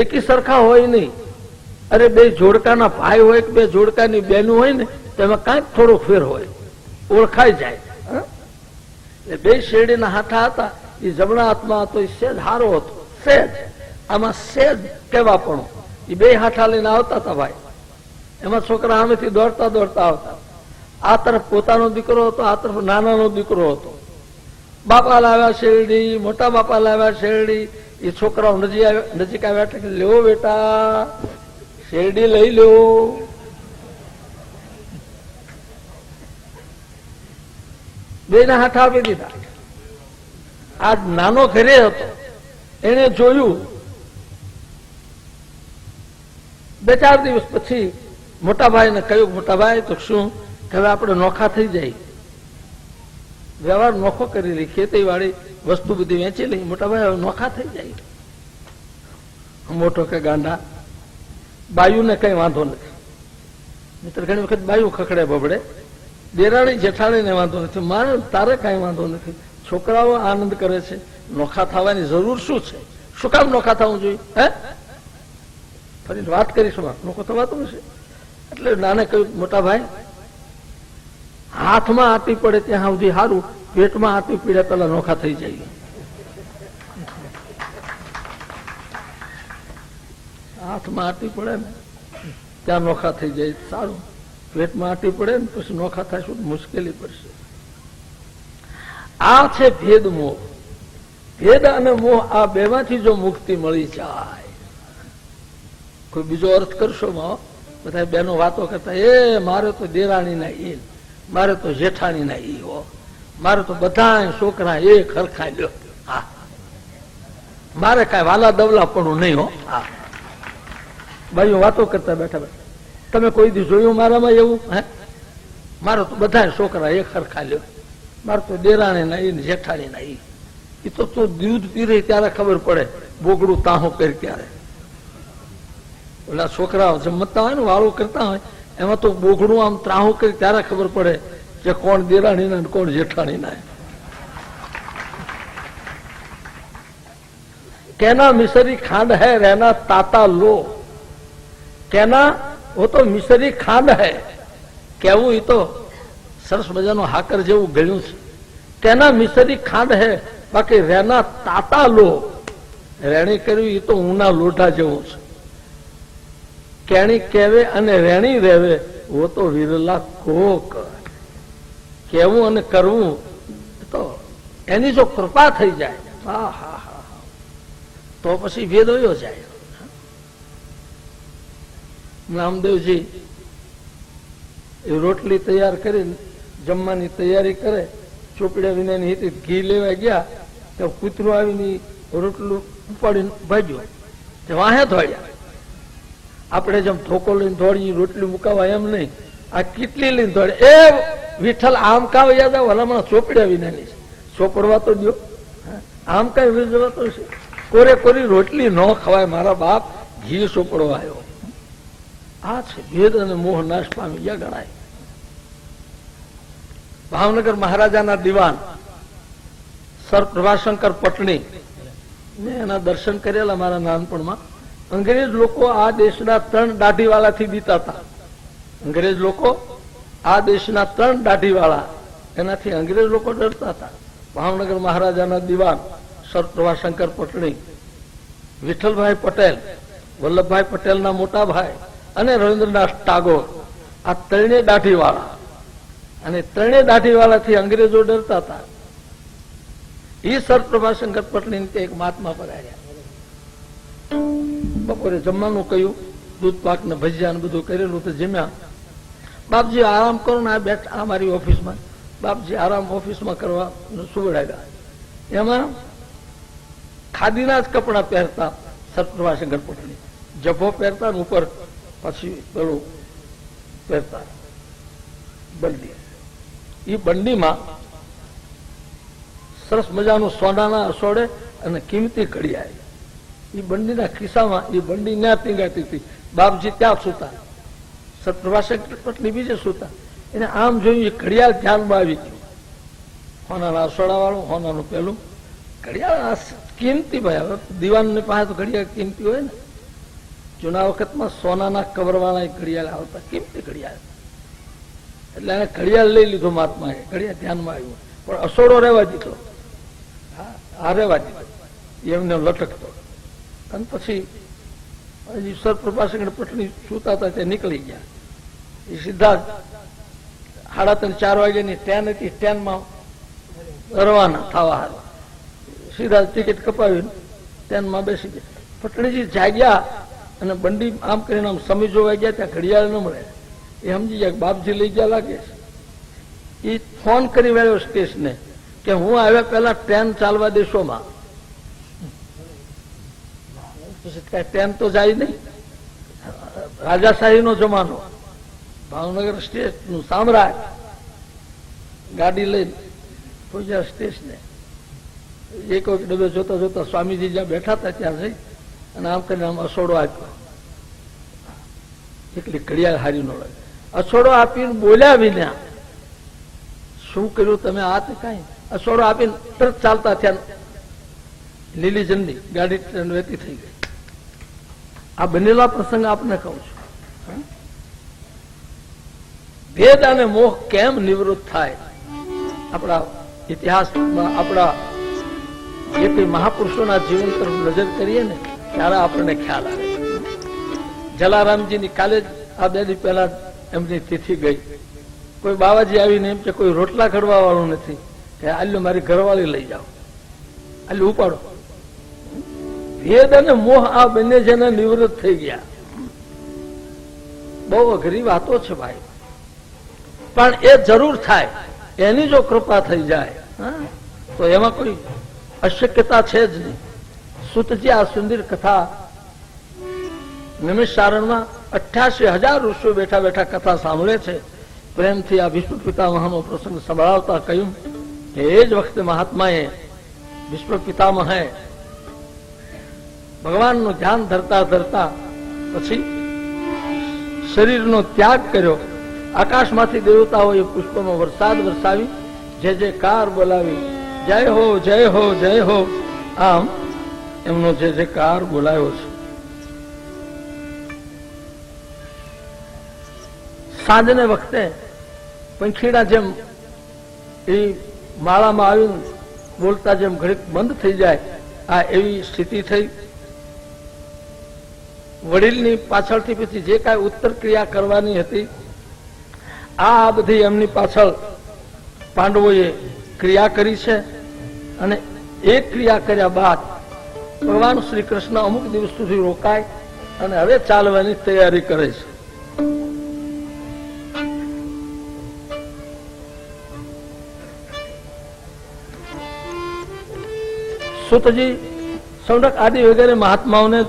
એકી સરખા હોય નહીં. અરે બે જોડકાના ભાઈ હોય કે બે જોડકાની બહેનું હોય ને તેમાં કાંઈક થોડો ફેર હોય, ઓળખાઈ જાય. બે શેરડીના હાથા હતા. એ જમણા હાથમાં હતો એ સેજ હારો હતો, સેજ આમાં સેજ કેવા પણ એ બે હાથા લઈને આવતા હતા ભાઈ. એમાં છોકરા સામેથી દોડતા દોડતા આવતા. આ તરફ પોતાનો દીકરો હતો, આ તરફ નાનાનો દીકરો હતો. બાપા લાવ્યા શેરડી, મોટા બાપા લાવ્યા શેરડી. એ છોકરાઓ નજીક આવ્યા એટલે લેવો બેટા શેરડી લઈ લો. બેના હાથ આપી દીધા. આ નાનો ઘરે હતો, એને જોયું. 2-4 દિવસ પછી મોટા ભાઈને કહ્યું, મોટા ભાઈ તો શું કે હવે આપણે નોખા થઈ જાય, વ્યવહાર નોખો કરી લઈ, ખેતી વાળી વસ્તુ બધી વેચી લઈ, મોટા ભાઈ હવે નોખા થઈ જાય. મોટો કે ગાંડા, બાયુને કઈ વાંધો નથી. મિત્ર ઘણી વખત બાયુ ખખડે બબડે, દેરાણી જેઠાણીને વાંધો નથી, મારે તારે કઈ વાંધો નથી. છોકરાઓ આનંદ કરે છે, નોખા થવાની જરૂર શું છે? શું કામ નોખા થવું જોઈએ? હે ફરી વાત કરીશું, નોખો થવાતું હશે. એટલે નાને કહ્યું, મોટા ભાઈ હાથમાં આટી પડે ત્યાં સુધી સારું, પેટમાં આટી પીડે પેલા નોખા થઈ જાય. હાથમાં આટી પડે ને ત્યાં નોખા થઈ જાય સારું, પેટમાં આટી પડે ને પછી નોખા થઈશું મુશ્કેલી પડશે. આ છે ભેદ મોહ. ભેદ અને મોહ આ બેમાંથી જો મુક્તિ મળી જાય, કોઈ બીજો અર્થ કરશો માં બધા બેનો વાતો કરતા, એ મારે તો દેરાણી ના ઈ, મારે તો જેઠાણી ના ઈ હો, મારે તો બધા છોકરા એ ખરખા લ્યો, હા મારે કઈ વાલા દવલા પણ નહીં હો. હા ભાઈઓ વાતો કરતા બેઠા બેઠા, તમે કોઈ દી જોયું મારામાં એવું? હે મારે તો બધા છોકરા એ ખરખા લ્યો, મારે તો દેરાણી ના ઈ જેઠાણી ના ઈ. એ તો દૂધ પીરે ત્યારે ખબર પડે, બોગડું તાહો કરી ત્યારે. ઓલા છોકરાઓ જમતા હોય ને વાળું કરતા હોય એમાં તો બોગડું આમ ત્રાહું કરી ત્યારે ખબર પડે કે કોણ દેરાણી ના કોણ જેઠાણી ના. કેના મિસરી ખાંડ હૈ રહેના તાતા લો, કેના वो तो मिसरी खांड है. કેવું એ તો સરસ મજાનો હાકર જેવું ગળ્યું છે. તેના મિસરી ખાંડ હે, બાકી રેના તાતા લો, રેણી કર્યું એ તો ઊના લોઢા જેવું છે. કેણી કેવે અને રેણી રેવે वो तो વિરલા કોક. કેવું અને કરવું તો એની જો કૃપા થઈ જાય, હા હા હા, તો પછી ભેદ વયો જાય. નામદેવજી એ રોટલી તૈયાર કરીને જમવાની તૈયારી કરે, ચોપડ્યા વિનાની હતી, ઘી લેવા ગયા તો કૂતરું આવીને રોટલું ઉપાડીને ભાગ્યું, વાહે દોડ્યા. આપણે જેમ ધોકો લઈને દોડી રોટલી મુકાવા એમ નહીં, આ કેટલી લઈને દોડે. એ વિઠ્ઠલ આમ કાવ યાદ આવે, હમણાં ચોપડ્યા વિનાની છે, ચોપડવા તો દો, આમ કઈ વિજવાતો છે. કોરે કોરી રોટલી ન ખવાય મારા બાપ, ઘી ચોપડવા આવ્યો. આ છે ભેદ અને મોહ નાશ પામી ગયા ગણાય. ભાવનગર મહારાજાના દિવાન સર પ્રભાશંકર પટણી ને એના દર્શન કરેલા મારા નાનપણમાં. અંગ્રેજ લોકો આ દેશના 3 દાઢીવાળાથી બીતા હતા. અંગ્રેજ લોકો આ દેશના 3 દાઢીવાળા, એનાથી અંગ્રેજ લોકો ડરતા હતા. ભાવનગર મહારાજાના દિવાન સર પ્રભાશંકર પટણી, વિઠ્ઠલભાઈ પટેલ, વલ્લભભાઈ પટેલના મોટા ભાઈ અને રવિન્દ્રનાથ ટાગોર, આ 3 દાઢીવાળા. અને 3 દાઢીવાળાથી અંગ્રેજો ડરતા હતા. એ સર પ્રભાશંકર પટણી એક મહાત્મા પધાર્યા. બપોરે જમવાનું કહ્યું, દૂધ પાક ને ભજીયા ને બધું કરેલું તો જમ્યા. બાપજી આરામ કરો ને, આ બેઠા આ મારી ઓફિસમાં. બાપજી આરામ ઓફિસમાં કરવા સુવડાવ્યા. એમાં ખાદીના જ કપડા પહેરતા સર પ્રભાશંકર પટણી, જભો પહેરતા ને ઉપર પછી પેલું પહેરતા બંડી. એ બંડીમાં સરસ મજાનું સોનાના અસોડે અને કિંમતી ઘડિયાળ. એ બંડીના ખિસ્સામાં એ બંડી ન્યા ટીંગાતી હતી. બાપજી ત્યાં સુતા, સર પ્રભાશંકર પટણી બીજે સુતા. એને આમ જોયું, એ ઘડિયાળ ધ્યાનમાં આવી ગયું. હોનાના અસોડા વાળું, હોનાનું પેલું ઘડિયાળ કિંમતી. ભાઈ હવે દિવાનની પાસે તો ઘડિયાળ કિંમતી હોય ને. જૂના વખતમાં સોનાના કવરવાળા ઘડિયાળ આવતા, કિંમતી ઘડિયાળ. એટલે એને ઘડિયાળ લઈ લીધો મહાત્માએ, ઘડિયાળ ધ્યાનમાં આવ્યું, પણ અસોડો રહેવા દીધો. હારેવા દીધો, એમને લટકતો. અને પછી ઈશ્વર પ્રભાશંકર પટની સુતા હતા તે નીકળી ગયા. એ સીધા 3:30-4 વાગ્યાની ટ્રેન હતી, ટ્રેનમાં રવાના થવા હારું સીધા ટિકિટ કપાવી ટ્રેનમાં બેસી ગયા. પટણીજી જાગ્યા અને બંડી આમ કરીને આમ સમય જોવા ગયા, ત્યાં ઘડિયાળ ન મળે. એ સમજી ગયા બાપજી લઈ ગયા લાગે છે. એ ફોન કરી વળ્યો સ્ટેશને કે હું આવ્યા પહેલા ટ્રેન ચાલવા દેશોમાં. ટ્રેન તો જાય નહીં, રાજાશાહી નો જમાનો, ભાવનગર સ્ટેટ નું સામ્રાજ્ય. ગાડી લઈને પહોંચ્યા સ્ટેશને. એક વખત ડબે જોતા જોતા સ્વામીજી જ્યાં બેઠા હતા ત્યાં જઈ અને આમ કરીને આમ અસોડો આપ્યો. એકલી ઘડિયાળ હારી નો લાગે. અસોડો આપીને બોલ્યા વિના શું કર્યું તમે? આ તે કઈ અસોડો આપીને તરત ચાલતા થયા. લીલી ઝંડી ગાડી ટ્રેન વેતી થઈ ગઈ. આ બનેલા પ્રસંગ આપને કહું છું. ભેદ અને મોહ કેમ નિવૃત્ત થાય? આપણા ઇતિહાસમાં આપણા જે કોઈ મહાપુરુષોના જીવન તરફ નજર કરીએ ને ત્યારે આપણને ખ્યાલ આવે. જલારામજીની કાલે જ આ 2 દી પહેલા એમની તિથિ ગઈ. કોઈ બાવાજી આવીને એમ કે કોઈ રોટલા ઘડવા વાળું નથી કે આલ્યો મારી ઘરવાળી લઈ જાઓ, આલ્યો ઉપાડો. ભેદ અને મોહ આ બંને જેને નિવૃત્ત થઈ ગયા. બહુ અઘરી વાતો છે ભાઈ, પણ એ જરૂર થાય. એની જો કૃપા થઈ જાય તો એમાં કોઈ અશક્યતા છે જ નહીં. સુતજી આ સુંદર કથા નિમિષારણમાં 88,000 ઋષિઓ બેઠા બેઠા કથા સાંભળે છે. પ્રેમથી આ વિશ્વ પિતામહનો પ્રસંગ સંભળાવતા કહ્યું કે એ જ વખતે મહાત્માએ વિશ્વ પિતામહે ભગવાનનું ધ્યાન ધરતા ધરતા પછી શરીરનો ત્યાગ કર્યો. આકાશમાંથી દેવતાઓએ પુષ્પનો વરસાદ વરસાવી જે જે કાર બોલાવી, જય હો જય હો જય હો, આમ એમનો જે જે કાર બોલાવ્યો છે. સાંજને વખતે પંખીડા જેમ એ માળામાં આવીને બોલતા જેમ ઘડીક બંધ થઈ જાય, આ એવી સ્થિતિ થઈ. વડીલની પાછળથી પછી જે કાંઈ ઉત્તર ક્રિયા કરવાની હતી આ બધી એમની પાછળ પાંડવોએ ક્રિયા કરી છે. અને એ ક્રિયા કર્યા બાદ ભગવાન શ્રી કૃષ્ણ અમુક દિવસ સુધી રોકાય અને હવે ચાલવાની તૈયારી કરે છે. સુતજી સૌનક આદિ વગેરે મહાત્માઓને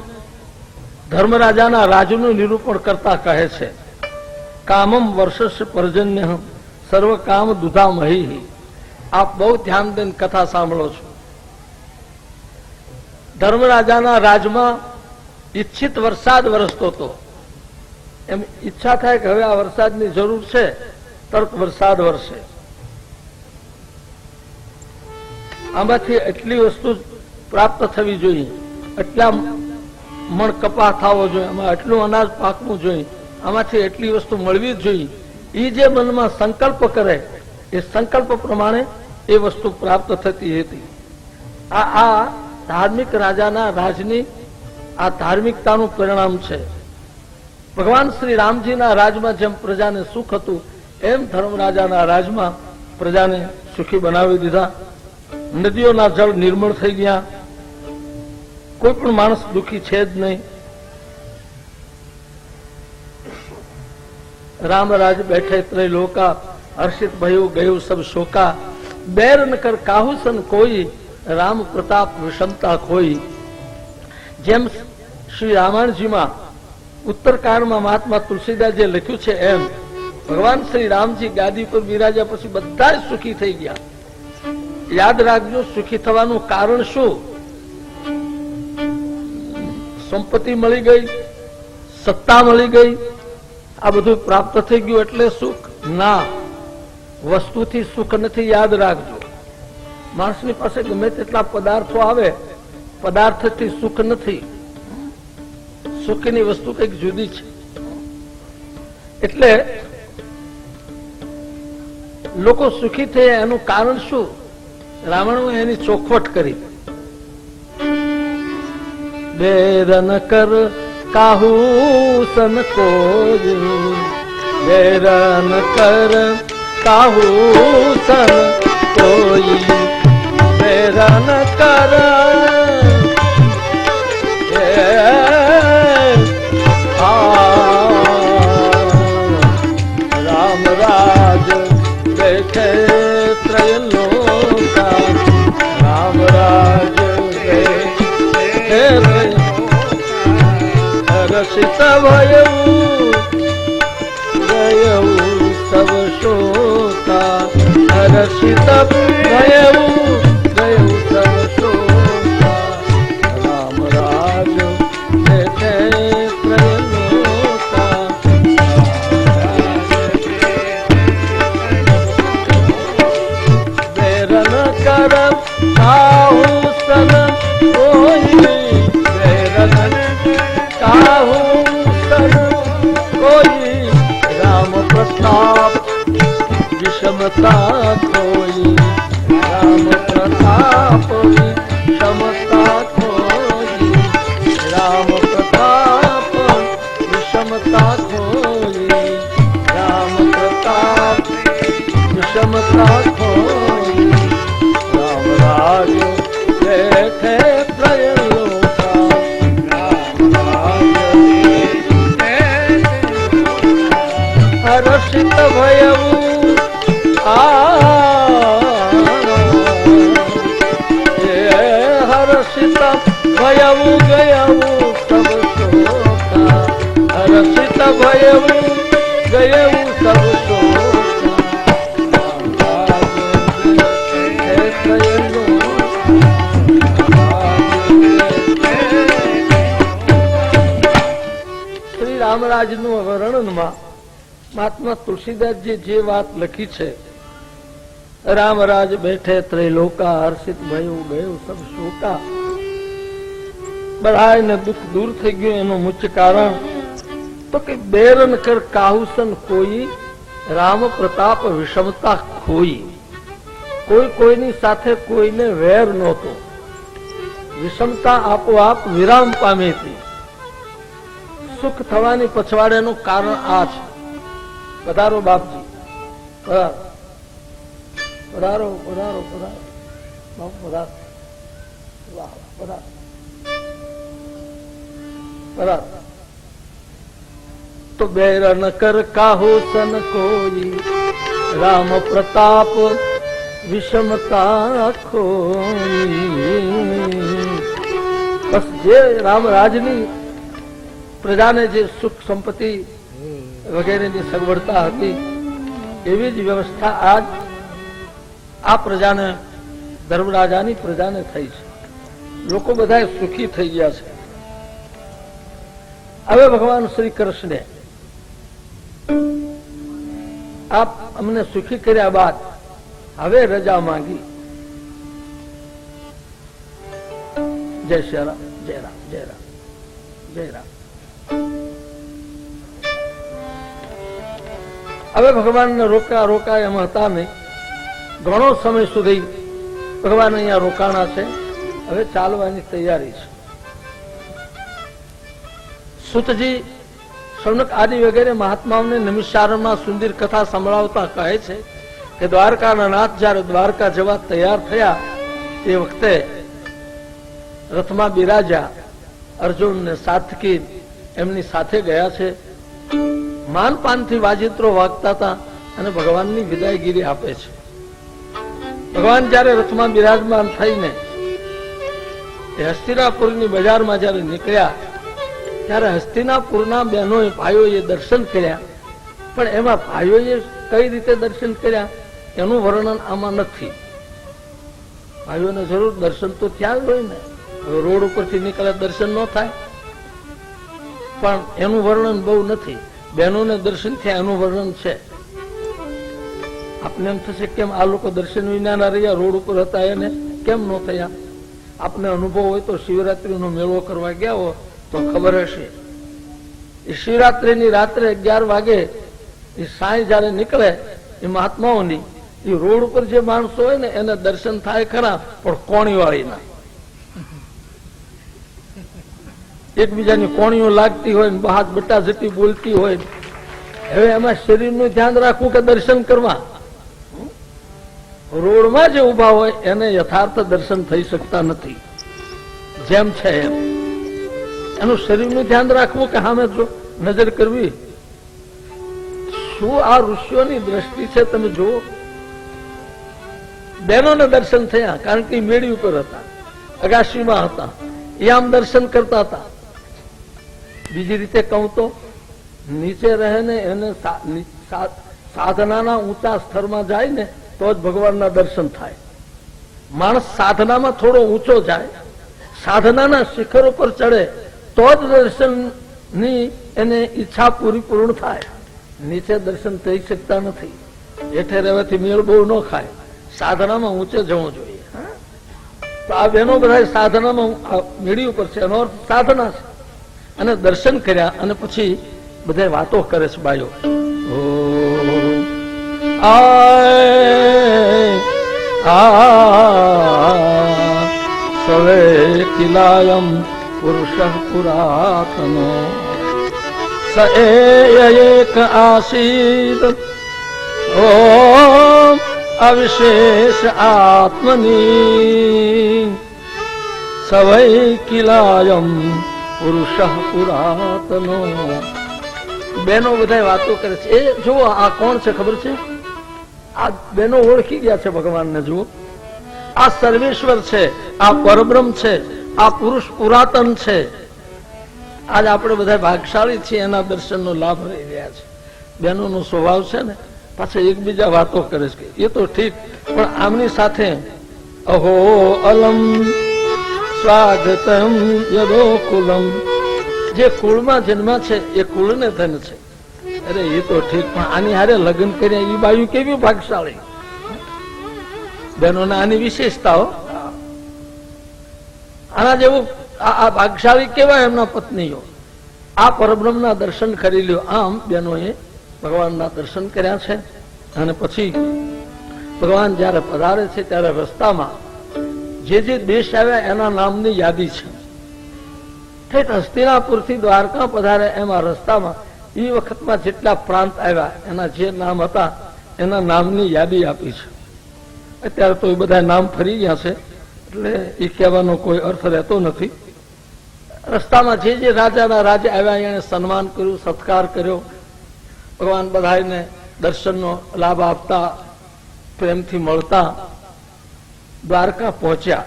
ધર્મરાજાના રાજનું નિરૂપણ કરતા કહે છે, કામમ વર્ષસ્ય પર્જન્ય સર્વ કામ દુધામહી. આપ બહુ ધ્યાન દઈને કથા સાંભળો છો. ધર્મરાજાના રાજમાં ઈચ્છિત વરસાદ વરસતો હતો. એમ ઈચ્છા થાય કે હવે આ વરસાદની જરૂર છે, તરત વરસાદ વરસે. આમાંથી એટલી વસ્તુ પ્રાપ્ત થવી જોઈએ, એટલા મણ કપાસ થવો જોઈએ, આમાં એટલું અનાજ પાકવું જોઈએ, આમાંથી એટલી વસ્તુ મળવી જ જોઈએ. એ જે મનમાં સંકલ્પ કરે એ સંકલ્પ પ્રમાણે એ વસ્તુ પ્રાપ્ત થતી હતી. આ ધાર્મિક રાજાના રાજની આ ધાર્મિકતાનું પરિણામ છે. ભગવાન શ્રી રામજીના રાજમાં જેમ પ્રજાને સુખ હતું એમ ધર્મરાજાના રાજમાં પ્રજાને સુખી બનાવી દીધા. નદીઓના જળ નિર્મળ થઈ ગયા. કોઈ પણ માણસ દુઃખી છે જ નહીં. રામ રાજ બેઠે ત્રૈલોકા, હર્ષિત ભયું ગયું સબ શોકા. બેર ન કર કાહુસન કોઈ, રામ પ્રતાપ વિષમતા ખોઈ. જેમ શ્રી રામાયણજીમાં ઉત્તરકાંડમાં મહાત્મા તુલસીદાસ જે લખ્યું છે એમ ભગવાન શ્રી રામજી ગાદી પર બિરાજ્યા પછી બધા જ સુખી થઈ ગયા. યાદ રાખજો, સુખી થવાનું કારણ શું? સંપત્તિ મળી ગઈ, સત્તા મળી ગઈ, આ બધું પ્રાપ્ત થઈ ગયું એટલે સુખ? ના, વસ્તુથી સુખ નથી. યાદ રાખજો, માણસની પાસે ગમે તેટલા પદાર્થો આવે, પદાર્થથી સુખ નથી. સુખની વસ્તુ કઈક જુદી છે. એટલે લોકો સુખી થયા એનું કારણ શું? રાવણે એની ચોખવટ કરી. બેરન કર કાહુ સન કોઈ, બેરન કર કાહુ સન કોઈ, બેરન કર રામ રાજ બેઠે ત્રયલોકા, રામ રાજ બેઠે રસિત ભયવું ગયવું સબ શોકા, રસિત ભયવું ગયવું સબ શોકા, રામ રાજ બેઠે ત્રયલોકા, બેરન કર કાહુ સન કોઈ, બેરન કાહુ સન કોઈ, રામ પ્રતાપ વિષમતા કોઈ, રામ પ્રતાપ વિષમતા કોઈ, રામ પ્રતાપ વિષમતા કોઈ, રામ પ્રતાપ વિષમતા કોઈ, રામ રાજ બેઠે ત્રયલોકા, હર્ષિત ભયવું હર્ષિત ભયવું ગયવું સબ શોકા, હર્ષિત ભયવું ગયવું સબ શ્રી રામરાજનું વર્ણનમાં મહાત્મા તુલસીદાસજી જે વાત લખી છે, રામરાજ બેઠે ત્રૈલોકા, હર્ષિત ભયું ગયું સબ શોકા, બધાને દુઃખ દૂર થઈ ગયું. એનું મુખ્ય કારણ તો કે બેરન કર કાહુસન કોઈ, રામ પ્રતાપ વિષમતા ખોઈ. કોઈ કોઈની સાથે કોઈને વેર નહોતો, વિષમતા આપોઆપ વિરામ પામી હતી. સુખ થવાની પછવાડેનું કારણ આ છે. પધારો બાપજી, પધારો પધારો પધારો પધારો બાપુ, પધારો પધારો પધારો. તો બેરન કર કાહુ સન કોઈ, રામ પ્રતાપ વિષમતા ખોઈ. બસ જે રામરાજની પ્રજાને જે સુખ સંપત્તિ વગેરેની સગવડતા હતી, એવી જ વ્યવસ્થા આજ આ પ્રજાને, ધર્મરાજાની પ્રજાને થઈ છે. લોકો બધા સુખી થઈ ગયા છે. હવે ભગવાન શ્રી કૃષ્ણે આપ અમને સુખી કર્યા બાદ હવે રજા માંગી. જય શ્રી રામ, જય રામ, જય રામ, જય રામ. હવે ભગવાનને રોકા એમ હતા નહીં. ઘણો સમય સુધી ભગવાન અહીંયા રોકાણા છે. હવે ચાલવાની તૈયારી છે. સુતજી, શૌનક આદિ વગેરે મહાત્માઓને નિમિષારણમાં સુંદર કથા સંભળાવતા કહે છે કે દ્વારકાના નાથ જયારે દ્વારકા જવા તૈયાર થયા એ વખતે રથમાં બિરાજ્યા. અર્જુન ને સાત્વિકી એમની સાથે ગયા છે. માનપાનથી વાજિત્રો વાગતા હતા અને ભગવાનની વિદાયગીરી આપે છે. ભગવાન જયારે રથમાં બિરાજમાન થઈને હસ્તિનાપુરની બજારમાં જયારે નીકળ્યા ત્યારે હસ્તિનાપુરના બહેનોએ, ભાઈઓએ દર્શન કર્યા. પણ એમાં ભાઈઓએ કઈ રીતે દર્શન કર્યા એનું વર્ણન આમાં નથી. ભાઈઓને જરૂર દર્શન તો ત્યાં જ હોય ને, રોડ ઉપરથી નીકળે દર્શન ન થાય. પણ એનું વર્ણન બહુ નથી. બહેનોને દર્શન થયા એનું વર્ણન છે. આપને એમ થશે કેમ આ લોકો દર્શન વિના રહ્યા, રોડ ઉપર હતા એને કેમ ન થયા? આપને અનુભવ હોય તો શિવરાત્રીનો મેળો કરવા ગયા હો તો ખબર હશે. એ શિવરાત્રીની રાત્રે 11 વાગે એ સાંઈ જયારે નીકળે એ મહાત્માઓની, એ રોડ ઉપર જે માણસો હોય ને એને દર્શન થાય ખરા, પણ કોણી વાળી ના. એકબીજાની કોણીઓ લાગતી હોય, હાથ બટા જટી બોલતી હોય, હવે એમાં શરીરનું ધ્યાન રાખવું કે દર્શન કરવા? રોડમાં જે ઉભા હોય એને યથાર્થ દર્શન થઈ શકતા નથી. જેમ છે એમ એનું શરીરનું ધ્યાન રાખવું કે સામે જો નજર કરવી. શું આ ઋષિઓની દ્રષ્ટિ છે તમે જુઓ. બહેનોને દર્શન થયા કારણ કે મેળી ઉપર હતા, અગાશીમાં હતા, એ આમ દર્શન કરતા હતા. બીજી રીતે કહું તો નીચે રહે ને એને સાધનાના ઊંચા સ્તરમાં જાય ને તો જ ભગવાનના દર્શન થાય. માણસ સાધનામાં થોડો ઊંચો જાય, સાધનાના શિખર ઉપર ચડે તો જ દર્શનની એને ઈચ્છા પૂર્ણ થાય. નીચે દર્શન થઈ શકતા નથી. હેઠે રહેવાથી મેળ બહુ ન ખાય. સાધનામાં ઊંચે જવું જોઈએ. તો આ બહેનો બધા સાધનામાં મેળી ઉપર છે, એનો અર્થ સાધના છે. અને દર્શન કર્યા અને પછી બધા વાતો કરે છે બાયો. સવે કિલાયમ પુરુષ પુરાતનો સ એક આસીદ ઓમ અવિશેષ આત્મની સવૈ કિલાયમ પુરુષ પુરાતનો. બેનો બધા વાતો કરે છે. એ જુઓ આ કોણ છે ખબર છે? આ બેનો ઓળખી ગયા છે ભગવાનને. જુઓ આ સર્વેશ્વર છે, આ પરબ્રહ્મ છે, આ પુરુષ પુરાતન છે. આજ આપણે બધા ભાગશાળી છીએ, એના દર્શનનો લાભ લઈ રહ્યા છે. બહેનોનો સ્વભાવ છે ને પાછા એકબીજા વાતો કરે છે. એ તો ઠીક, પણ આમની સાથે અહો અલમ સ્વાગતમ યદો કુલમ. જે કુળમાં જન્મા છે એ કુળને ધન છે. અરે એ તો ઠીક, પણ આની હારે લગ્ન કર્યા એ બાયુ કેવી ભાગશાળી. બહેનોને આની વિશેષતાઓ. આના જેવું આ ભાગશાળી કેવાય એમના પત્નીઓ. આ પરબ્રહ્મના દર્શન કરી લ્યો. આમ બહેનોએ ભગવાનના દર્શન કર્યા છે. અને પછી ભગવાન જયારે પધારે છે ત્યારે રસ્તામાં જે જે દેશ આવ્યા એના નામની યાદી છે. ઠેઠ હસ્તિનાપુરથી દ્વારકા પધારે એમાં રસ્તામાં એ વખતમાં જેટલા પ્રાંત આવ્યા એના જે નામ હતા એના નામની યાદી આપી છે. અત્યારે તો એ બધા નામ ફરી ગયા છે એટલે એ કહેવાનો કોઈ અર્થ રહેતો નથી. રસ્તામાં જે જે રાજાના રાજા આવ્યા એને સન્માન કર્યું, સત્કાર કર્યો. ભગવાન બધાને દર્શનનો લાભ આપતા, પ્રેમથી મળતા દ્વારકા પહોંચ્યા.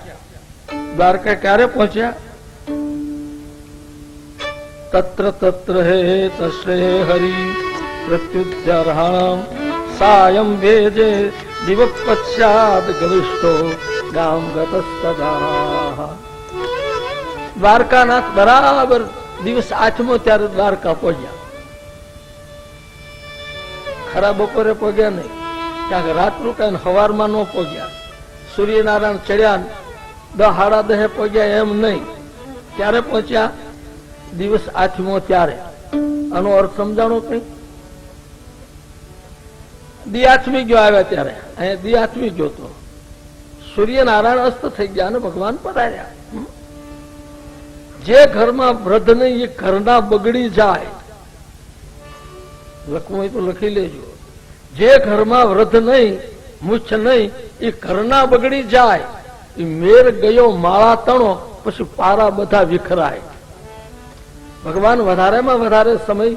દ્વારકા ક્યારે પહોંચ્યા? તત્ર તત્ર હે તશ્રે હરિ પ્રત્યુદ્ધારહાણમ સાયં ભેજે દિવ પશ્ચાદ ગવિષ્ઠો ગામ ગતસ્તદા. દ્વારકાનાથ બરાબર દિવસ 8મો ત્યારે દ્વારકા પહોંચ્યા. ખરા બપોરે પહોંચ્યા નહીં, ક્યાંક રાત રોકાઈને સવારમાં ન પહોંચ્યા. સૂર્યનારાયણ ચડ્યા 10-10 પહોંચ્યા એમ નહીં. ક્યારે પહોંચ્યા? દિવસ 8મો ત્યારે. આનો અર્થ સમજાણો કઈ? દી 8મી ગયો આવ્યા ત્યારે. અહીંયા દી 8મી ગયો તો સૂર્યનારાયણ અસ્ત થઈ ગયા અને ભગવાન પધાર્યા. જે ઘરમાં વૃદ્ધ નહીં એ ઘરના બગડી જાય. લખવું હોય તો લખી લેજો. જે ઘરમાં વૃદ્ધ નહીં, મુછ નહીં, એ ઘરના બગડી જાય. એ મેર ગયો માળા તણો, પછી પારા બધા વિખરાય. ભગવાન વધારેમાં વધારે સમય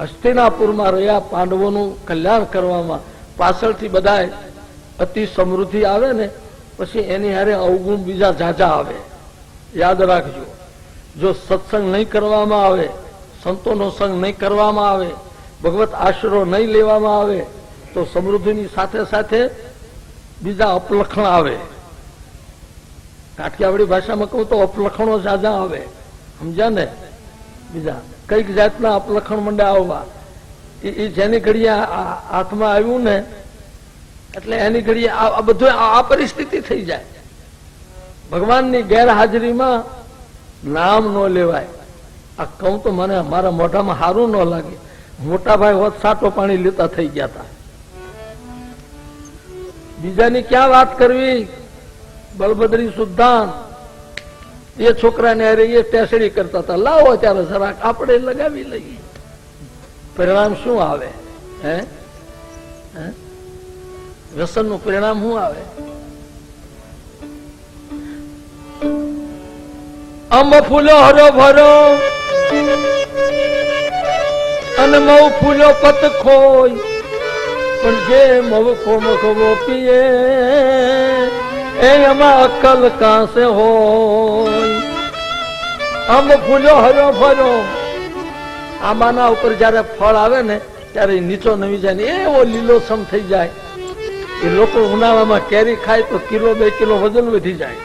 હસ્તિનાપુરમાં રહ્યા. પાંડવોનું કલ્યાણ કરવામાં પાછળથી બધા અતિ સમૃદ્ધિ આવે ને પછી એની હારે અવગુણ બીજા ઝાઝા આવે. યાદ રાખજો, જો સત્સંગ નહીં કરવામાં આવે, સંતોનો સંગ નહીં કરવામાં આવે, ભગવત આશરો નહીં લેવામાં આવે તો સમૃદ્ધિની સાથે સાથે બીજા અપલખણ આવે. કાઠિયાવાડી ભાષામાં કહું તો અપલખણો ઝાઝા આવે. સમજ્યા ને? બીજા કઈક જાતના અપલખણ મંડ્યા આવવા. એ જેની ઘડીએ હાથમાં આવ્યું ને એટલે એની ઘડીએ આ બધું આ પરિસ્થિતિ થઈ જાય. ભગવાનની ગેરહાજરીમાં નામ ન લેવાય. આ કહું તો મને મારા મોઢામાં સારું ન લાગે. મોટા ભાઈ હોત સાટો પાણી લેતા થઈ ગયા હતા. બીજાની ક્યાં વાત કરવી? બળભદ્રી સુદ્ધાન એ છોકરાને અરે એ ટેસડી કરતા હતા, લાવો ત્યારે જરાક આપણે લગાવી લઈએ. પરિણામ શું આવે? હે વ્યસન નું પરિણામ શું આવે? અંબ ફૂલો હરો ભરો અને મઉ ફૂલો પત ખોય, પણ જે મવકો મખવો પીએ એ એમાં અક્કલ કાંસે હોય. અંબ ફૂલો હરો ભરો, આંબાના ઉપર જયારે ફળ આવે ને ત્યારે નીચો નમી જાય ને એવો લીલોછમ થઈ જાય. એ લોકો ઉનાળામાં કેરી ખાય તો કિલો 2 કિલો વજન વધી જાય.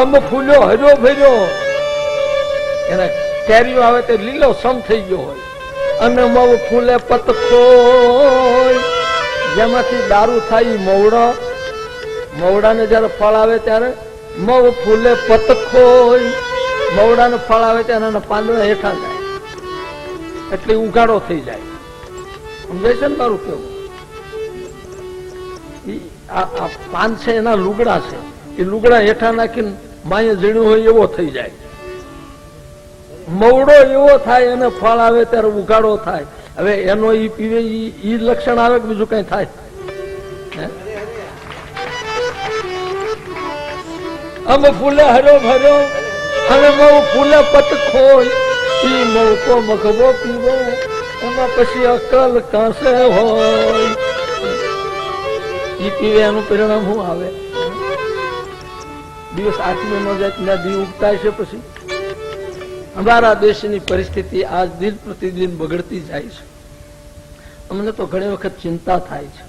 અંબ ફૂલો હરો ભર્યો, એના કેરીઓ આવે તે લીલોછમ થઈ ગયો હોય. અને મવ ફૂલે પત ખોય, જેમાંથી દારૂ થાય મવડો, મવડાને જયારે ફળ આવે ત્યારે મવ ફૂલે પત ખોય, મવડાને ફળ આવે ત્યારે એના પાંદડા હેઠા જાય એટલે ઉગાડો થઈ જાય. સમજાય છે ને મારું કેવું? આ પાન છે એના લુગડા છે, એ લુગડા હેઠા નાખીને માએ ઝીણ્યું હોય એવો થઈ જાય. મવડો એવો થાય અને ફળ આવે ત્યારે ઉગાડો થાય. હવે એનો ઈ પીવે ઈ લક્ષણ આવે કે બીજું કઈ થાય? અમે ફૂલે હર્યો ભર્યો અને મવ ફૂલે પત ખોય, ઈ મવકો મગવો પીવે એમાં પછી અકલ કાંસે હોય. ઈ પીવે એનું પરિણામ શું આવે? દિવસ આટલું ન જાય ત્યાં દી ઉગતા છે. પછી અમારા દેશની પરિસ્થિતિ આજ દિન પ્રતિદિન બગડતી જાય છે. અમને તો ઘણી વખત ચિંતા થાય છે.